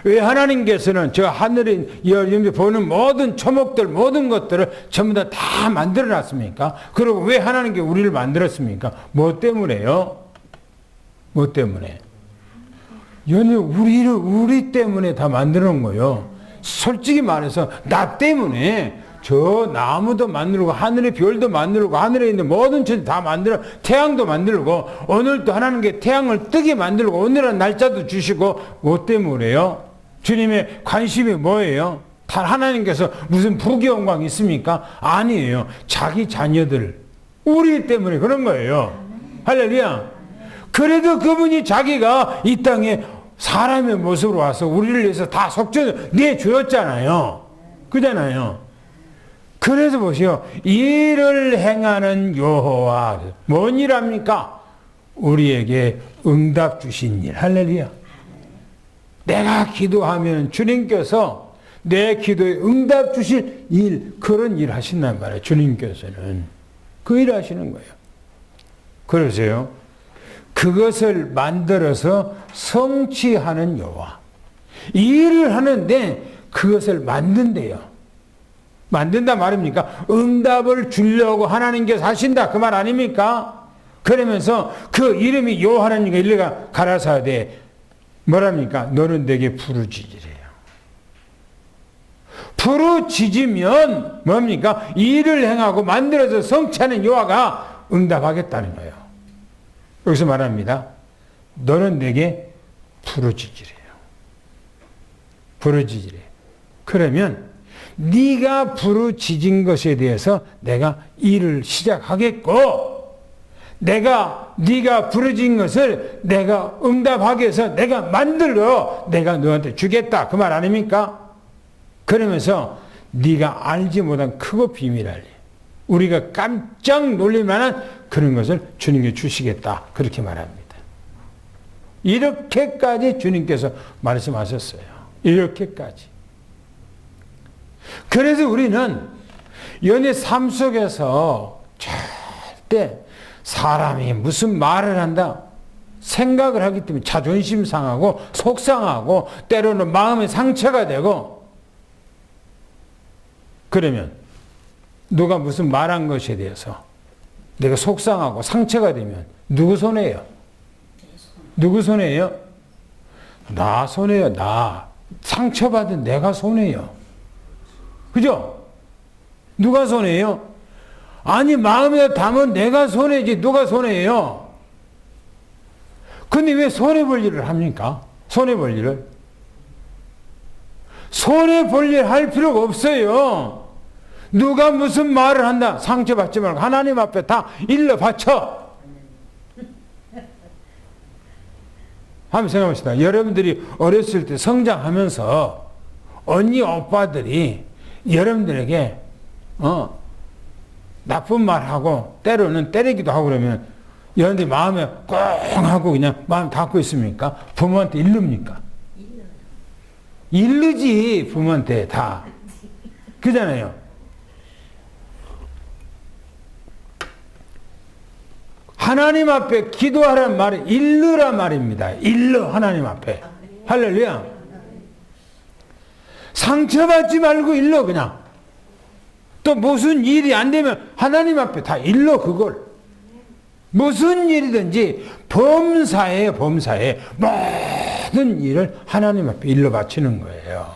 왜 하나님께서는 저 하늘에 여러분들 보는 모든 초목들 모든 것들을 전부 다 만들어 놨습니까? 그리고 왜 하나님께 우리를 만들었습니까? 뭐 때문에요? 뭐 때문에? 우리 때문에 다 만들어 놓은 거예요. 솔직히 말해서 나 때문에 저 나무도 만들고 하늘의 별도 만들고 하늘에 있는 모든 천지 다 만들어 태양도 만들고 오늘도 하나님께 태양을 뜨게 만들고 오늘은 날짜도 주시고 뭐 때문에요? 주님의 관심이 뭐예요? 다 하나님께서 무슨 부귀영광 있습니까? 아니에요. 자기 자녀들 우리 때문에 그런 거예요. 할렐루야. 그래도 그분이 자기가 이 땅에 사람의 모습으로 와서 우리를 위해서 다 속죄 내주었잖아요. 그잖아요. 그래서 보시오. 일을 행하는 여호와. 뭔 일 합니까? 우리에게 응답 주신 일. 할렐루야. 내가 기도하면 주님께서 내 기도에 응답 주실 일, 그런 일 하신단 말이에요. 주님께서는. 그 일 하시는 거예요. 그러세요. 그것을 만들어서 성취하는 여호와. 이 일을 하는데 그것을 만든대요. 만든다 말입니까? 응답을 주려고 하나님께서 하신다 그 말 아닙니까? 그러면서 그 이름이 여호와 하나님과 일리가 가라사대 뭐랍니까? 너는 내게 부르짖으래요. 부르짖으면 뭡니까? 일을 행하고 만들어서 성취하는 여호와가 응답하겠다는 거예요. 여기서 말합니다. 너는 내게 부르짖으래요. 부르짖으래요. 그러면 네가 부르짖은 것에 대해서 내가 일을 시작하겠고 네가 부르짖은 것을 내가 응답하게 해서 내가 만들어 내가 너한테 주겠다 그 말 아닙니까? 그러면서 네가 알지 못한 크고 비밀할 일 우리가 깜짝 놀릴 만한 그런 것을 주님께 주시겠다 그렇게 말합니다. 이렇게까지 주님께서 말씀하셨어요. 이렇게까지. 그래서 우리는 연애 삶 속에서 절대 사람이 무슨 말을 한다 생각을 하기 때문에 자존심 상하고 속상하고 때로는 마음의 상처가 되고 그러면 누가 무슨 말한 것에 대해서 내가 속상하고 상처가 되면 누구 손해예요? 누구 손해예요? 나 손해요. 나 상처받은 내가 손해요. 그죠? 누가 손해예요? 아니 마음에 담은 내가 손해지 누가 손해예요? 근데 왜 손해볼 일을 합니까? 손해볼 일을? 손해볼 일 할 필요가 없어요. 누가 무슨 말을 한다 상처받지 말고 하나님 앞에 다 일러 바쳐. 한번 생각해봅시다. 여러분들이 어렸을 때 성장하면서 언니 오빠들이 여러분들에게 나쁜 말하고 때로는 때리기도 하고 그러면 여러분들이 마음에 꽁 하고 그냥 마음 닫고 있습니까? 부모한테 일릅니까? 일르지 부모한테 다. 그잖아요. 하나님 앞에 기도하라는 말이 일르란 말입니다. 일러 하나님 앞에. 할렐루야. 상처받지 말고 일러 그냥. 또 무슨 일이 안 되면 하나님 앞에 다 일러 그걸. 무슨 일이든지 범사에 모든 일을 하나님 앞에 일러 바치는 거예요.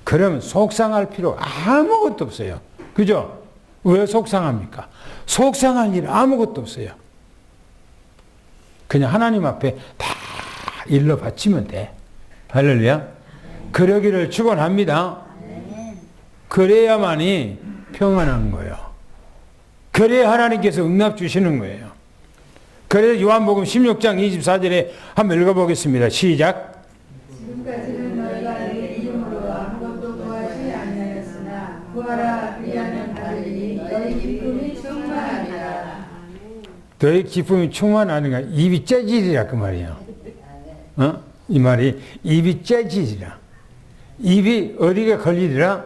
그러면 속상할 필요 아무것도 없어요. 그죠? 왜 속상합니까? 속상할 일 아무것도 없어요. 그냥 하나님 앞에 다 일러 바치면 돼. 할렐루야. 그러기를 축원합니다. 그래야만이 평안한 거예요. 그래야 하나님께서 응답 주시는 거예요. 그래서 요한복음 16장 24절에 한번 읽어보겠습니다. 시작. 지금까지는 너희가 내 이름으로 아무것도 구하지 아니하였으나 구하라 그리하면 받으리니 너희 기쁨이 충만하리라. 너희 기쁨이 충만하니까 입이 째지리라 그 말이에요. 이 말이 입이 째지리라. 입이 어디가 걸리리라?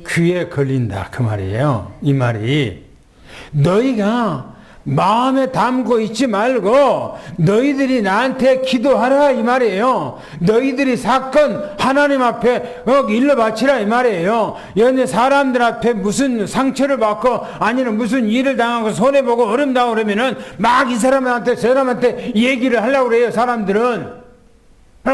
귀에 걸린다 그 말이에요. 이 말이 너희가 마음에 담고 있지 말고 너희들이 나한테 기도하라 이 말이에요. 너희들이 사건 하나님 앞에 일러 바치라 이 말이에요. 연애 사람들 앞에 무슨 상처를 받고 아니면 무슨 일을 당하고 손해보고 어렵다고 그러면은 막 이 사람한테 저 사람한테 얘기를 하려고 그래요. 사람들은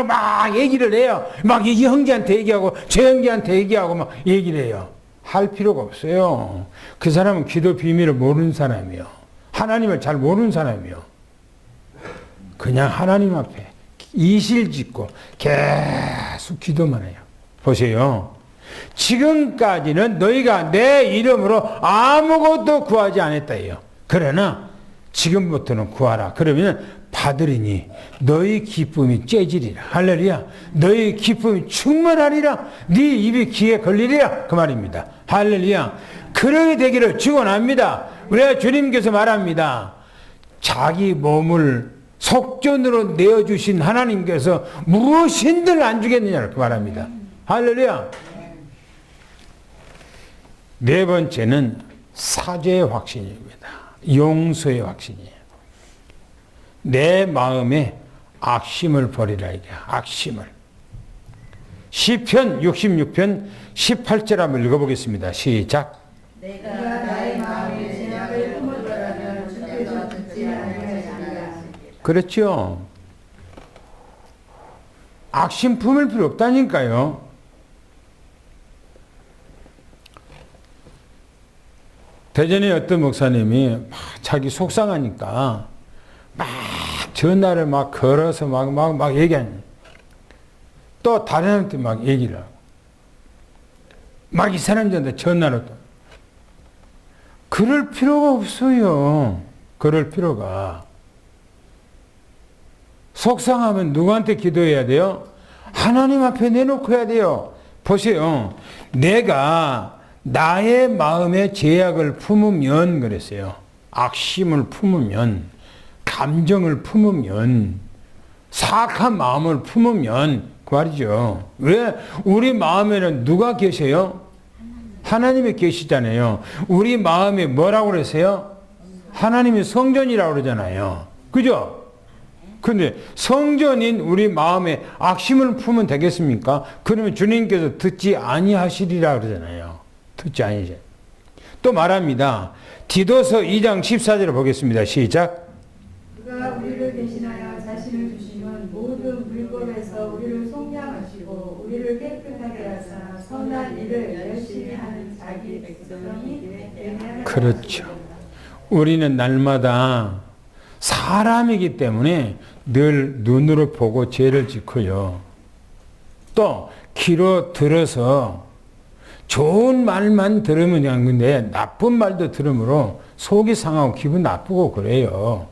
막 얘기를 해요. 막 이 형제한테 얘기하고 저 형제한테 얘기하고 막 얘기를 해요. 할 필요가 없어요. 그 사람은 기도 비밀을 모르는 사람이요. 하나님을 잘 모르는 사람이요. 그냥 하나님 앞에 이실 짓고 계속 기도만 해요. 보세요. 지금까지는 너희가 내 이름으로 아무것도 구하지 않았다예요. 그러나 지금부터는 구하라. 그러면 받으리니 너희 기쁨이 째지리라. 할렐루야. 너희 기쁨이 충만하리라. 네 입이 귀에 걸리리라. 그 말입니다. 할렐루야. 그러게 되기를 축원합니다. 왜 주님께서 말합니다. 자기 몸을 속전으로 내어주신 하나님께서 무엇인들 안 주겠느냐고 그 말합니다. 할렐루야. 네 번째는 사죄의 확신입니다. 용서의 확신이에요. 내 마음에 악심을 버리라 이게 악심을. 시편 66편 18절 한번 읽어보겠습니다. 시작. 내가 나의 마음에 죄악을 품었더라면 주께서 듣지 아니하시리라. 그렇죠. 악심 품을 필요 없다니까요. 대전에 어떤 목사님이 막 자기 속상하니까 막 전화를 막 걸어서 막 얘기하니 또 다른 사람한테 막 얘기를 하고 막 이 사람들한테 전화를 또 그럴 필요가 없어요. 그럴 필요가. 속상하면 누구한테 기도해야 돼요? 하나님 앞에 내놓고 해야 돼요. 보세요. 내가 나의 마음에 죄악을 품으면 그랬어요. 악심을 품으면, 감정을 품으면, 사악한 마음을 품으면 그 말이죠. 왜? 우리 마음에는 누가 계세요? 하나님이 계시잖아요. 우리 마음에 뭐라고 그러세요? 하나님이 성전이라고 그러잖아요. 그죠? 근데 성전인 우리 마음에 악심을 품으면 되겠습니까? 그러면 주님께서 듣지 아니하시리라 그러잖아요. 듣지 아니하시. 또 말합니다. 디도서 2장 14절을 보겠습니다. 시작. 그가 우리를 대신하여 자신을 주시면 모든 불법에서 우리를 속량하시고 우리를 깨끗하게 하사 선한 일을 열심히 하는 자기 백성이 되게 그렇죠. 우리는 날마다 사람이기 때문에 늘 눈으로 보고 죄를 짓고요. 또 귀로 들어서 좋은 말만 들으면 안 근데 나쁜 말도 들으므로 속이 상하고 기분 나쁘고 그래요.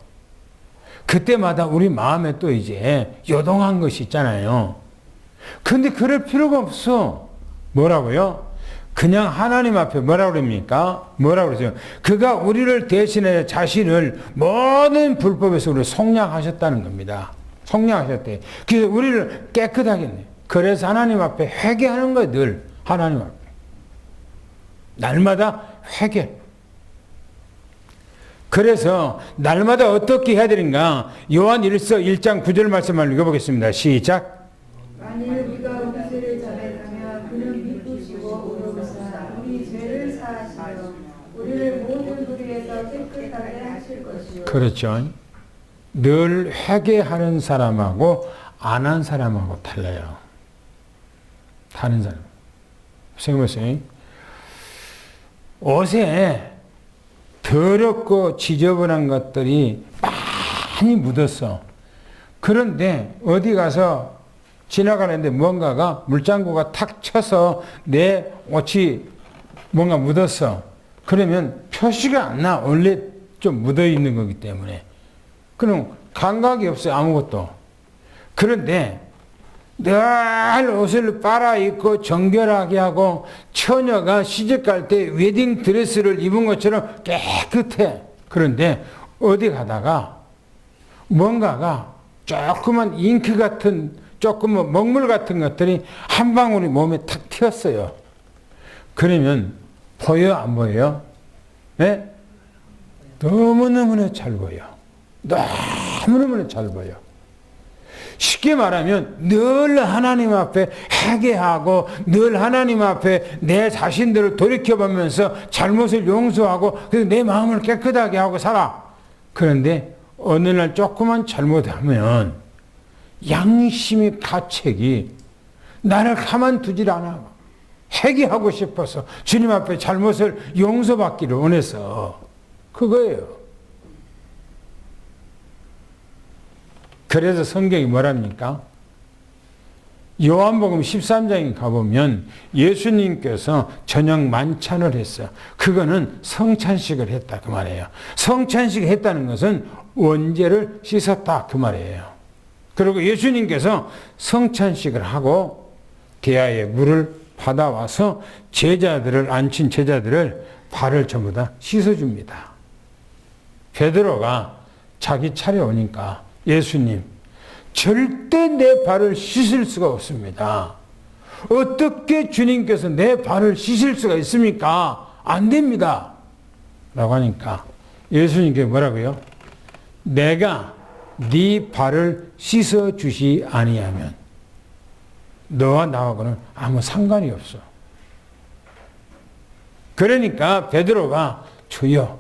그때마다 우리 마음에 또 이제 요동한 것이 있잖아요. 근데 그럴 필요가 없어. 뭐라고요? 그냥 하나님 앞에 뭐라고 그럽니까? 뭐라고 그러세요? 그가 우리를 대신해 자신을 모든 불법에서 우리를 속량하셨다는 겁니다. 속량하셨대. 그래서 우리를 깨끗하게 했네. 그래서 하나님 앞에 회개하는 거예요. 늘 하나님 앞에. 날마다 회개. 그래서 날마다 어떻게 해야 되는가? 요한 1장 9절 말씀을 읽어보겠습니다. 시작. 만일 우리가 우리 죄를 자백하면 그는 미쁘시고 의로우사 우리 죄를 사하시며 우리를 모든 불의에서 깨끗하게 하실 것이요. 그렇죠. 늘 회개하는 사람하고 안 한 사람하고 달라요. 다른 사람. 생각해보세요. 옷에 더럽고 지저분한 것들이 많이 묻었어. 그런데 어디 가서 지나가는데 뭔가가 물장구가 탁 쳐서 내 옷이 뭔가 묻었어. 그러면 표시가 안 나. 원래 좀 묻어 있는 거기 때문에. 그럼 감각이 없어요. 아무것도. 그런데 늘 옷을 빨아 입고 정결하게 하고 처녀가 시집갈 때 웨딩 드레스를 입은 것처럼 깨끗해. 그런데 어디 가다가 뭔가가 조그만 잉크 같은 조그만 먹물 같은 것들이 한 방울이 몸에 탁 튀었어요. 그러면 보여 안 보여요? 네? 너무너무 잘 보여. 너무너무 잘 보여. 쉽게 말하면 늘 하나님 앞에 회개하고 늘 하나님 앞에 내 자신들을 돌이켜보면서 잘못을 용서하고 그래서 내 마음을 깨끗하게 하고 살아. 그런데 어느 날 조그만 잘못하면 양심의 가책이 나를 가만두질 않아. 회개하고 싶어서 주님 앞에 잘못을 용서받기를 원해서 그거예요. 그래서 성경이 뭐랍니까? 요한복음 13장에 가보면 예수님께서 저녁 만찬을 했어요. 그거는 성찬식을 했다 그 말이에요. 성찬식을 했다는 것은 원죄를 씻었다 그 말이에요. 그리고 예수님께서 성찬식을 하고 대야에 물을 받아와서 제자들을 앉힌 제자들을 발을 전부 다 씻어줍니다. 베드로가 자기 차례 오니까 예수님 절대 내 발을 씻을 수가 없습니다. 어떻게 주님께서 내 발을 씻을 수가 있습니까? 안 됩니다. 라고 하니까 예수님께 뭐라고요? 내가 네 발을 씻어주시 아니하면 너와 나하고는 아무 상관이 없어. 그러니까 베드로가 주여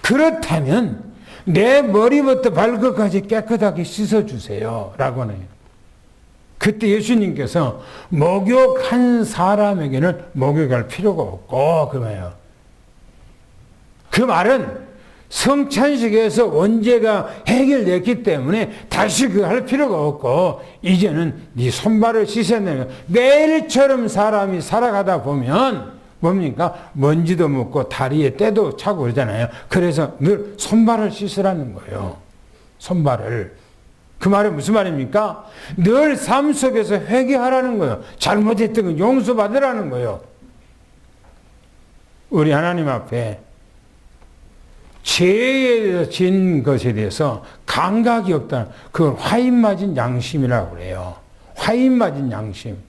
그렇다면 내 머리부터 발끝까지 깨끗하게 씻어주세요 라고 하네요. 그때 예수님께서 목욕한 사람에게는 목욕할 필요가 없고 그거예요. 그 말은 성찬식에서 원죄가 해결됐기 때문에 다시 그거 할 필요가 없고 이제는 네 손발을 씻어야 되는 거예요. 매일처럼 사람이 살아가다 보면 뭡니까? 먼지도 묻고 다리에 때도 차고 그러잖아요. 그래서 늘 손발을 씻으라는 거예요. 손발을. 그 말은 무슨 말입니까? 늘 삶 속에서 회개하라는 거예요. 잘못했던 건 용서받으라는 거예요. 우리 하나님 앞에 죄에 대해서 진 것에 대해서 감각이 없다는 그걸 화인 맞은 양심이라고 그래요. 화인 맞은 양심.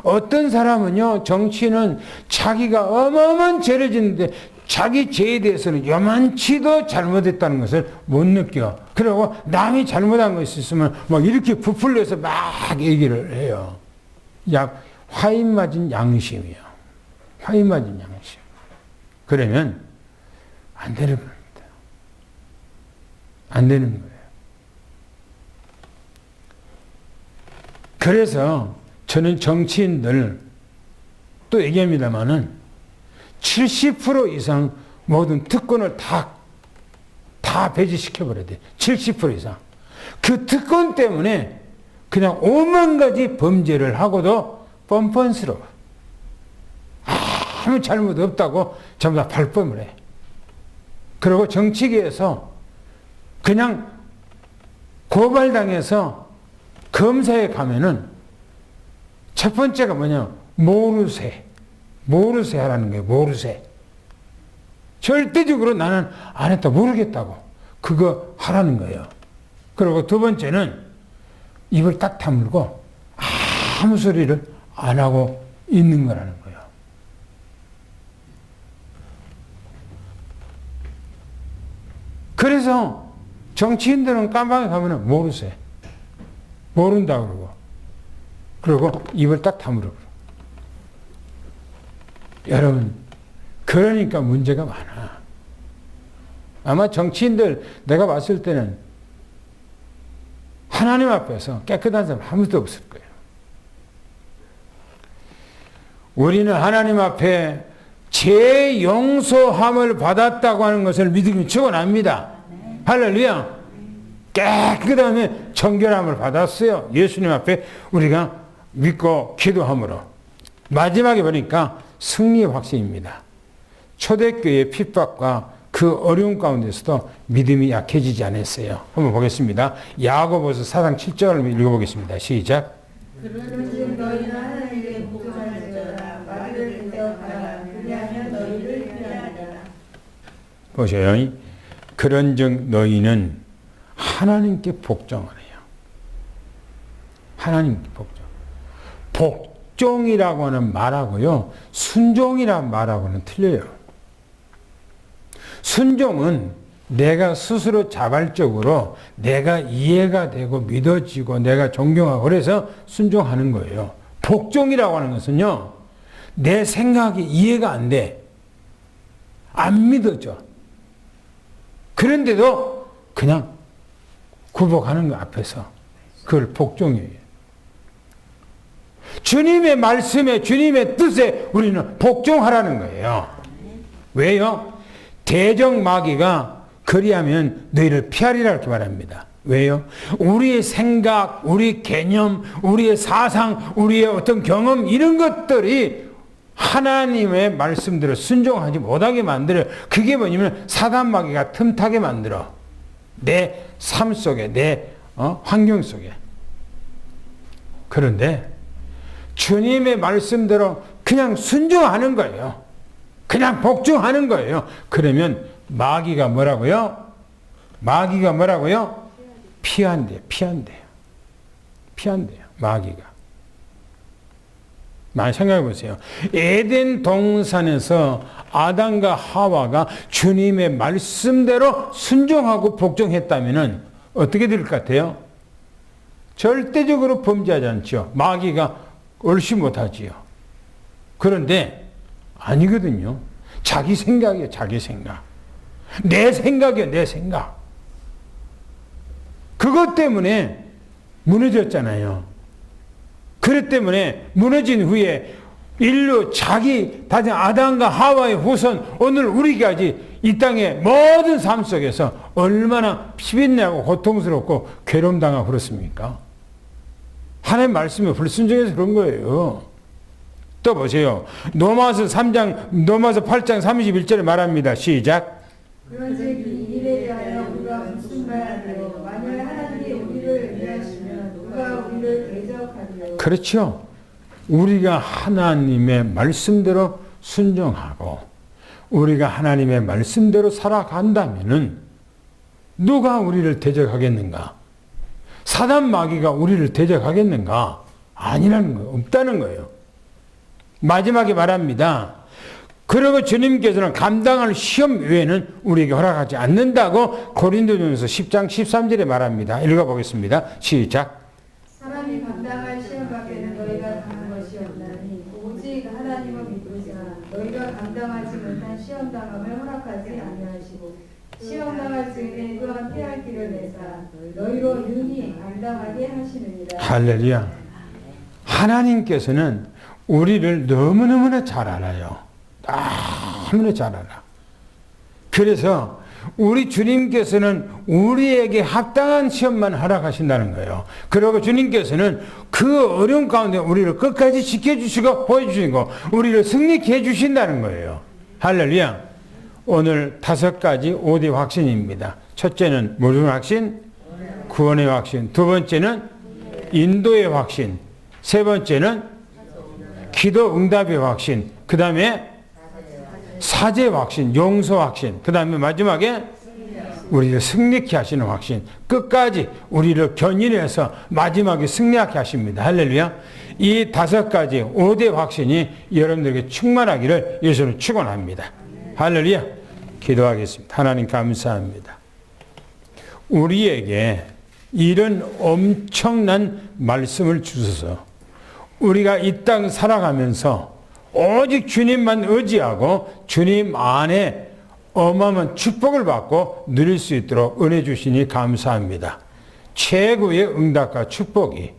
어떤 사람은요, 정치는 자기가 어마어마한 죄를 짓는데 자기 죄에 대해서는 요만치도 잘못했다는 것을 못 느껴. 그리고 남이 잘못한 것이 있으면 막 이렇게 부풀려서 막 얘기를 해요. 화인 맞은 양심이요. 화인 맞은 양심. 그러면 안 되는 겁니다. 안 되는 거예요. 그래서 저는 정치인들 또 얘기합니다마는 70% 이상 모든 특권을 다 배제시켜버려야 돼. 70% 이상. 그 특권 때문에 그냥 오만 가지 범죄를 하고도 뻔뻔스러워. 아무 잘못 없다고 전부 다 발뺌을 해. 그리고 정치계에서 그냥 고발당해서 검사에 가면은 첫 번째가 뭐냐? 모르쇠. 모르쇠 하라는 거예요. 모르쇠. 절대적으로 나는 안 했다. 모르겠다고. 그거 하라는 거예요. 그리고 두 번째는 입을 딱 다물고 아무 소리를 안 하고 있는 거라는 거예요. 그래서 정치인들은 깜방에 가면은 모르쇠. 모른다고 그러고. 그리고 입을 딱 다물어. 여러분, 그러니까 문제가 많아. 아마 정치인들 내가 봤을 때는 하나님 앞에서 깨끗한 사람 아무도 없을 거예요. 우리는 하나님 앞에 죄 용서함을 받았다고 하는 것을 믿으면 축원합니다. 할렐루야. 깨끗함에 정결함을 받았어요. 예수님 앞에 우리가 믿고 기도함으로. 마지막에 보니까 승리의 확신입니다. 초대교회의 핍박과 그 어려움 가운데서도 믿음이 약해지지 않았어요. 한번 보겠습니다. 야고보서 4장 7절을 읽어보겠습니다. 시작. 그런즉 너희는 하나님께 복종할지어다. 마귀를 대적하라. 그리하면 너희를 피하리라. 보세요. 그런즉 너희는 하나님께 복종하래요. 하나님께 복종. 복종이라고 하는 말하고요, 순종이라는 말하고는 틀려요. 순종은 내가 스스로 자발적으로 내가 이해가 되고 믿어지고 내가 존경하고 그래서 순종하는 거예요. 복종이라고 하는 것은요, 내 생각이 이해가 안 돼. 안 믿어져. 그런데도 그냥 굴복하는 거 앞에서 그걸 복종이에요. 주님의 말씀에, 주님의 뜻에 우리는 복종하라는 거예요. 왜요? 대적 마귀가 그리하면 너희를 피하리라 이렇게 말합니다. 왜요? 우리의 생각, 우리 개념, 우리의 사상, 우리의 어떤 경험 이런 것들이 하나님의 말씀대로 순종하지 못하게 만들어요. 그게 뭐냐면 사단 마귀가 틈타게 만들어. 내 삶 속에, 내 환경 속에. 그런데 주님의 말씀대로 그냥 순종하는 거예요. 그냥 복종하는 거예요. 그러면 마귀가 뭐라고요? 마귀가 뭐라고요? 피한대요. 피한대요. 피한대요. 마귀가. 많이 생각해 보세요. 에덴 동산에서 아담과 하와가 주님의 말씀대로 순종하고 복종했다면 어떻게 될 것 같아요? 절대적으로 범죄하지 않죠. 마귀가 얼씬 못하지요. 그런데 아니거든요. 자기 생각이에요. 자기 생각. 내 생각이에요. 내 생각. 그것 때문에 무너졌잖아요. 그것 때문에 무너진 후에 인류 자기 다시 아담과 하와의 후손 오늘 우리까지 이 땅의 모든 삶 속에서 얼마나 피빈내고 고통스럽고 괴로움당하고 그렇습니까? 하나님 말씀에 불순종해서 그런 거예요. 또 보세요. 로마서 8장 31절에 말합니다. 시작. 그런즉 이 일에 대하여 우리가 무슨 말하리요? 만일 하나님이 우리를 위하시면 누가 우리를 대적하리요? 그렇죠. 우리가 하나님의 말씀대로 순종하고 우리가 하나님의 말씀대로 살아간다면은 누가 우리를 대적하겠는가? 사단 마귀가 우리를 대적하겠는가? 아니라는 거예요. 없다는 거예요. 마지막에 말합니다. 그리고 주님께서는 감당할 시험 외에는 우리에게 허락하지 않는다고 고린도전서 10장 13절에 말합니다. 읽어보겠습니다. 시작. 사람이 감당할 시험 밖에는 너희가 당한 것이 없나니 오직 하나님을 믿으자. 너희가 감당하지 못한 시험 당함을 허락하지 아니하시고 시험 당할 즈음에 또한 피할 길을 내사 너희로 능히 감당하게 하시느니라. 할렐루야. 하나님께서는 우리를 너무너무나 잘 알아요. 너무나 잘 알아. 그래서 우리 주님께서는 우리에게 합당한 시험만 허락하신다는 거예요. 그리고 주님께서는 그 어려운 가운데 우리를 끝까지 지켜주시고 보여주시고 우리를 승리케 해주신다는 거예요. 할렐루야. 오늘 5가지 5대 확신입니다. 첫째는 무슨 확신? 구원의 확신. 두 번째는 인도의 확신. 세 번째는 기도 응답의 확신. 그 다음에 사죄 확신, 용서 확신. 그 다음에 마지막에 우리를 승리케 하시는 확신. 끝까지 우리를 견인해서 마지막에 승리하게 하십니다. 할렐루야. 이 5가지 5대 확신이 여러분들에게 충만하기를 예수는 축원합니다. 할렐루야. 기도하겠습니다. 하나님 감사합니다. 우리에게 이런 엄청난 말씀을 주셔서 우리가 이 땅 살아가면서 오직 주님만 의지하고 주님 안에 어마어마한 축복을 받고 누릴 수 있도록 은혜 주시니 감사합니다. 최고의 응답과 축복이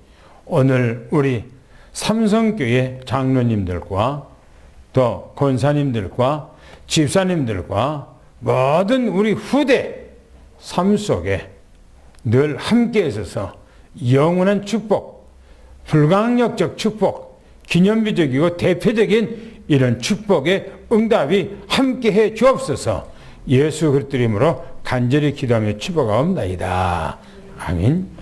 오늘 우리 삼성교회 장로님들과 또 권사님들과 집사님들과 모든 우리 후대 삶 속에 늘 함께 있어서 영원한 축복, 불강력적 축복, 기념비적이고 대표적인 이런 축복의 응답이 함께해 주옵소서. 예수 그리스도 이름으로 간절히 기도하며 축복하옵나이다. 아멘.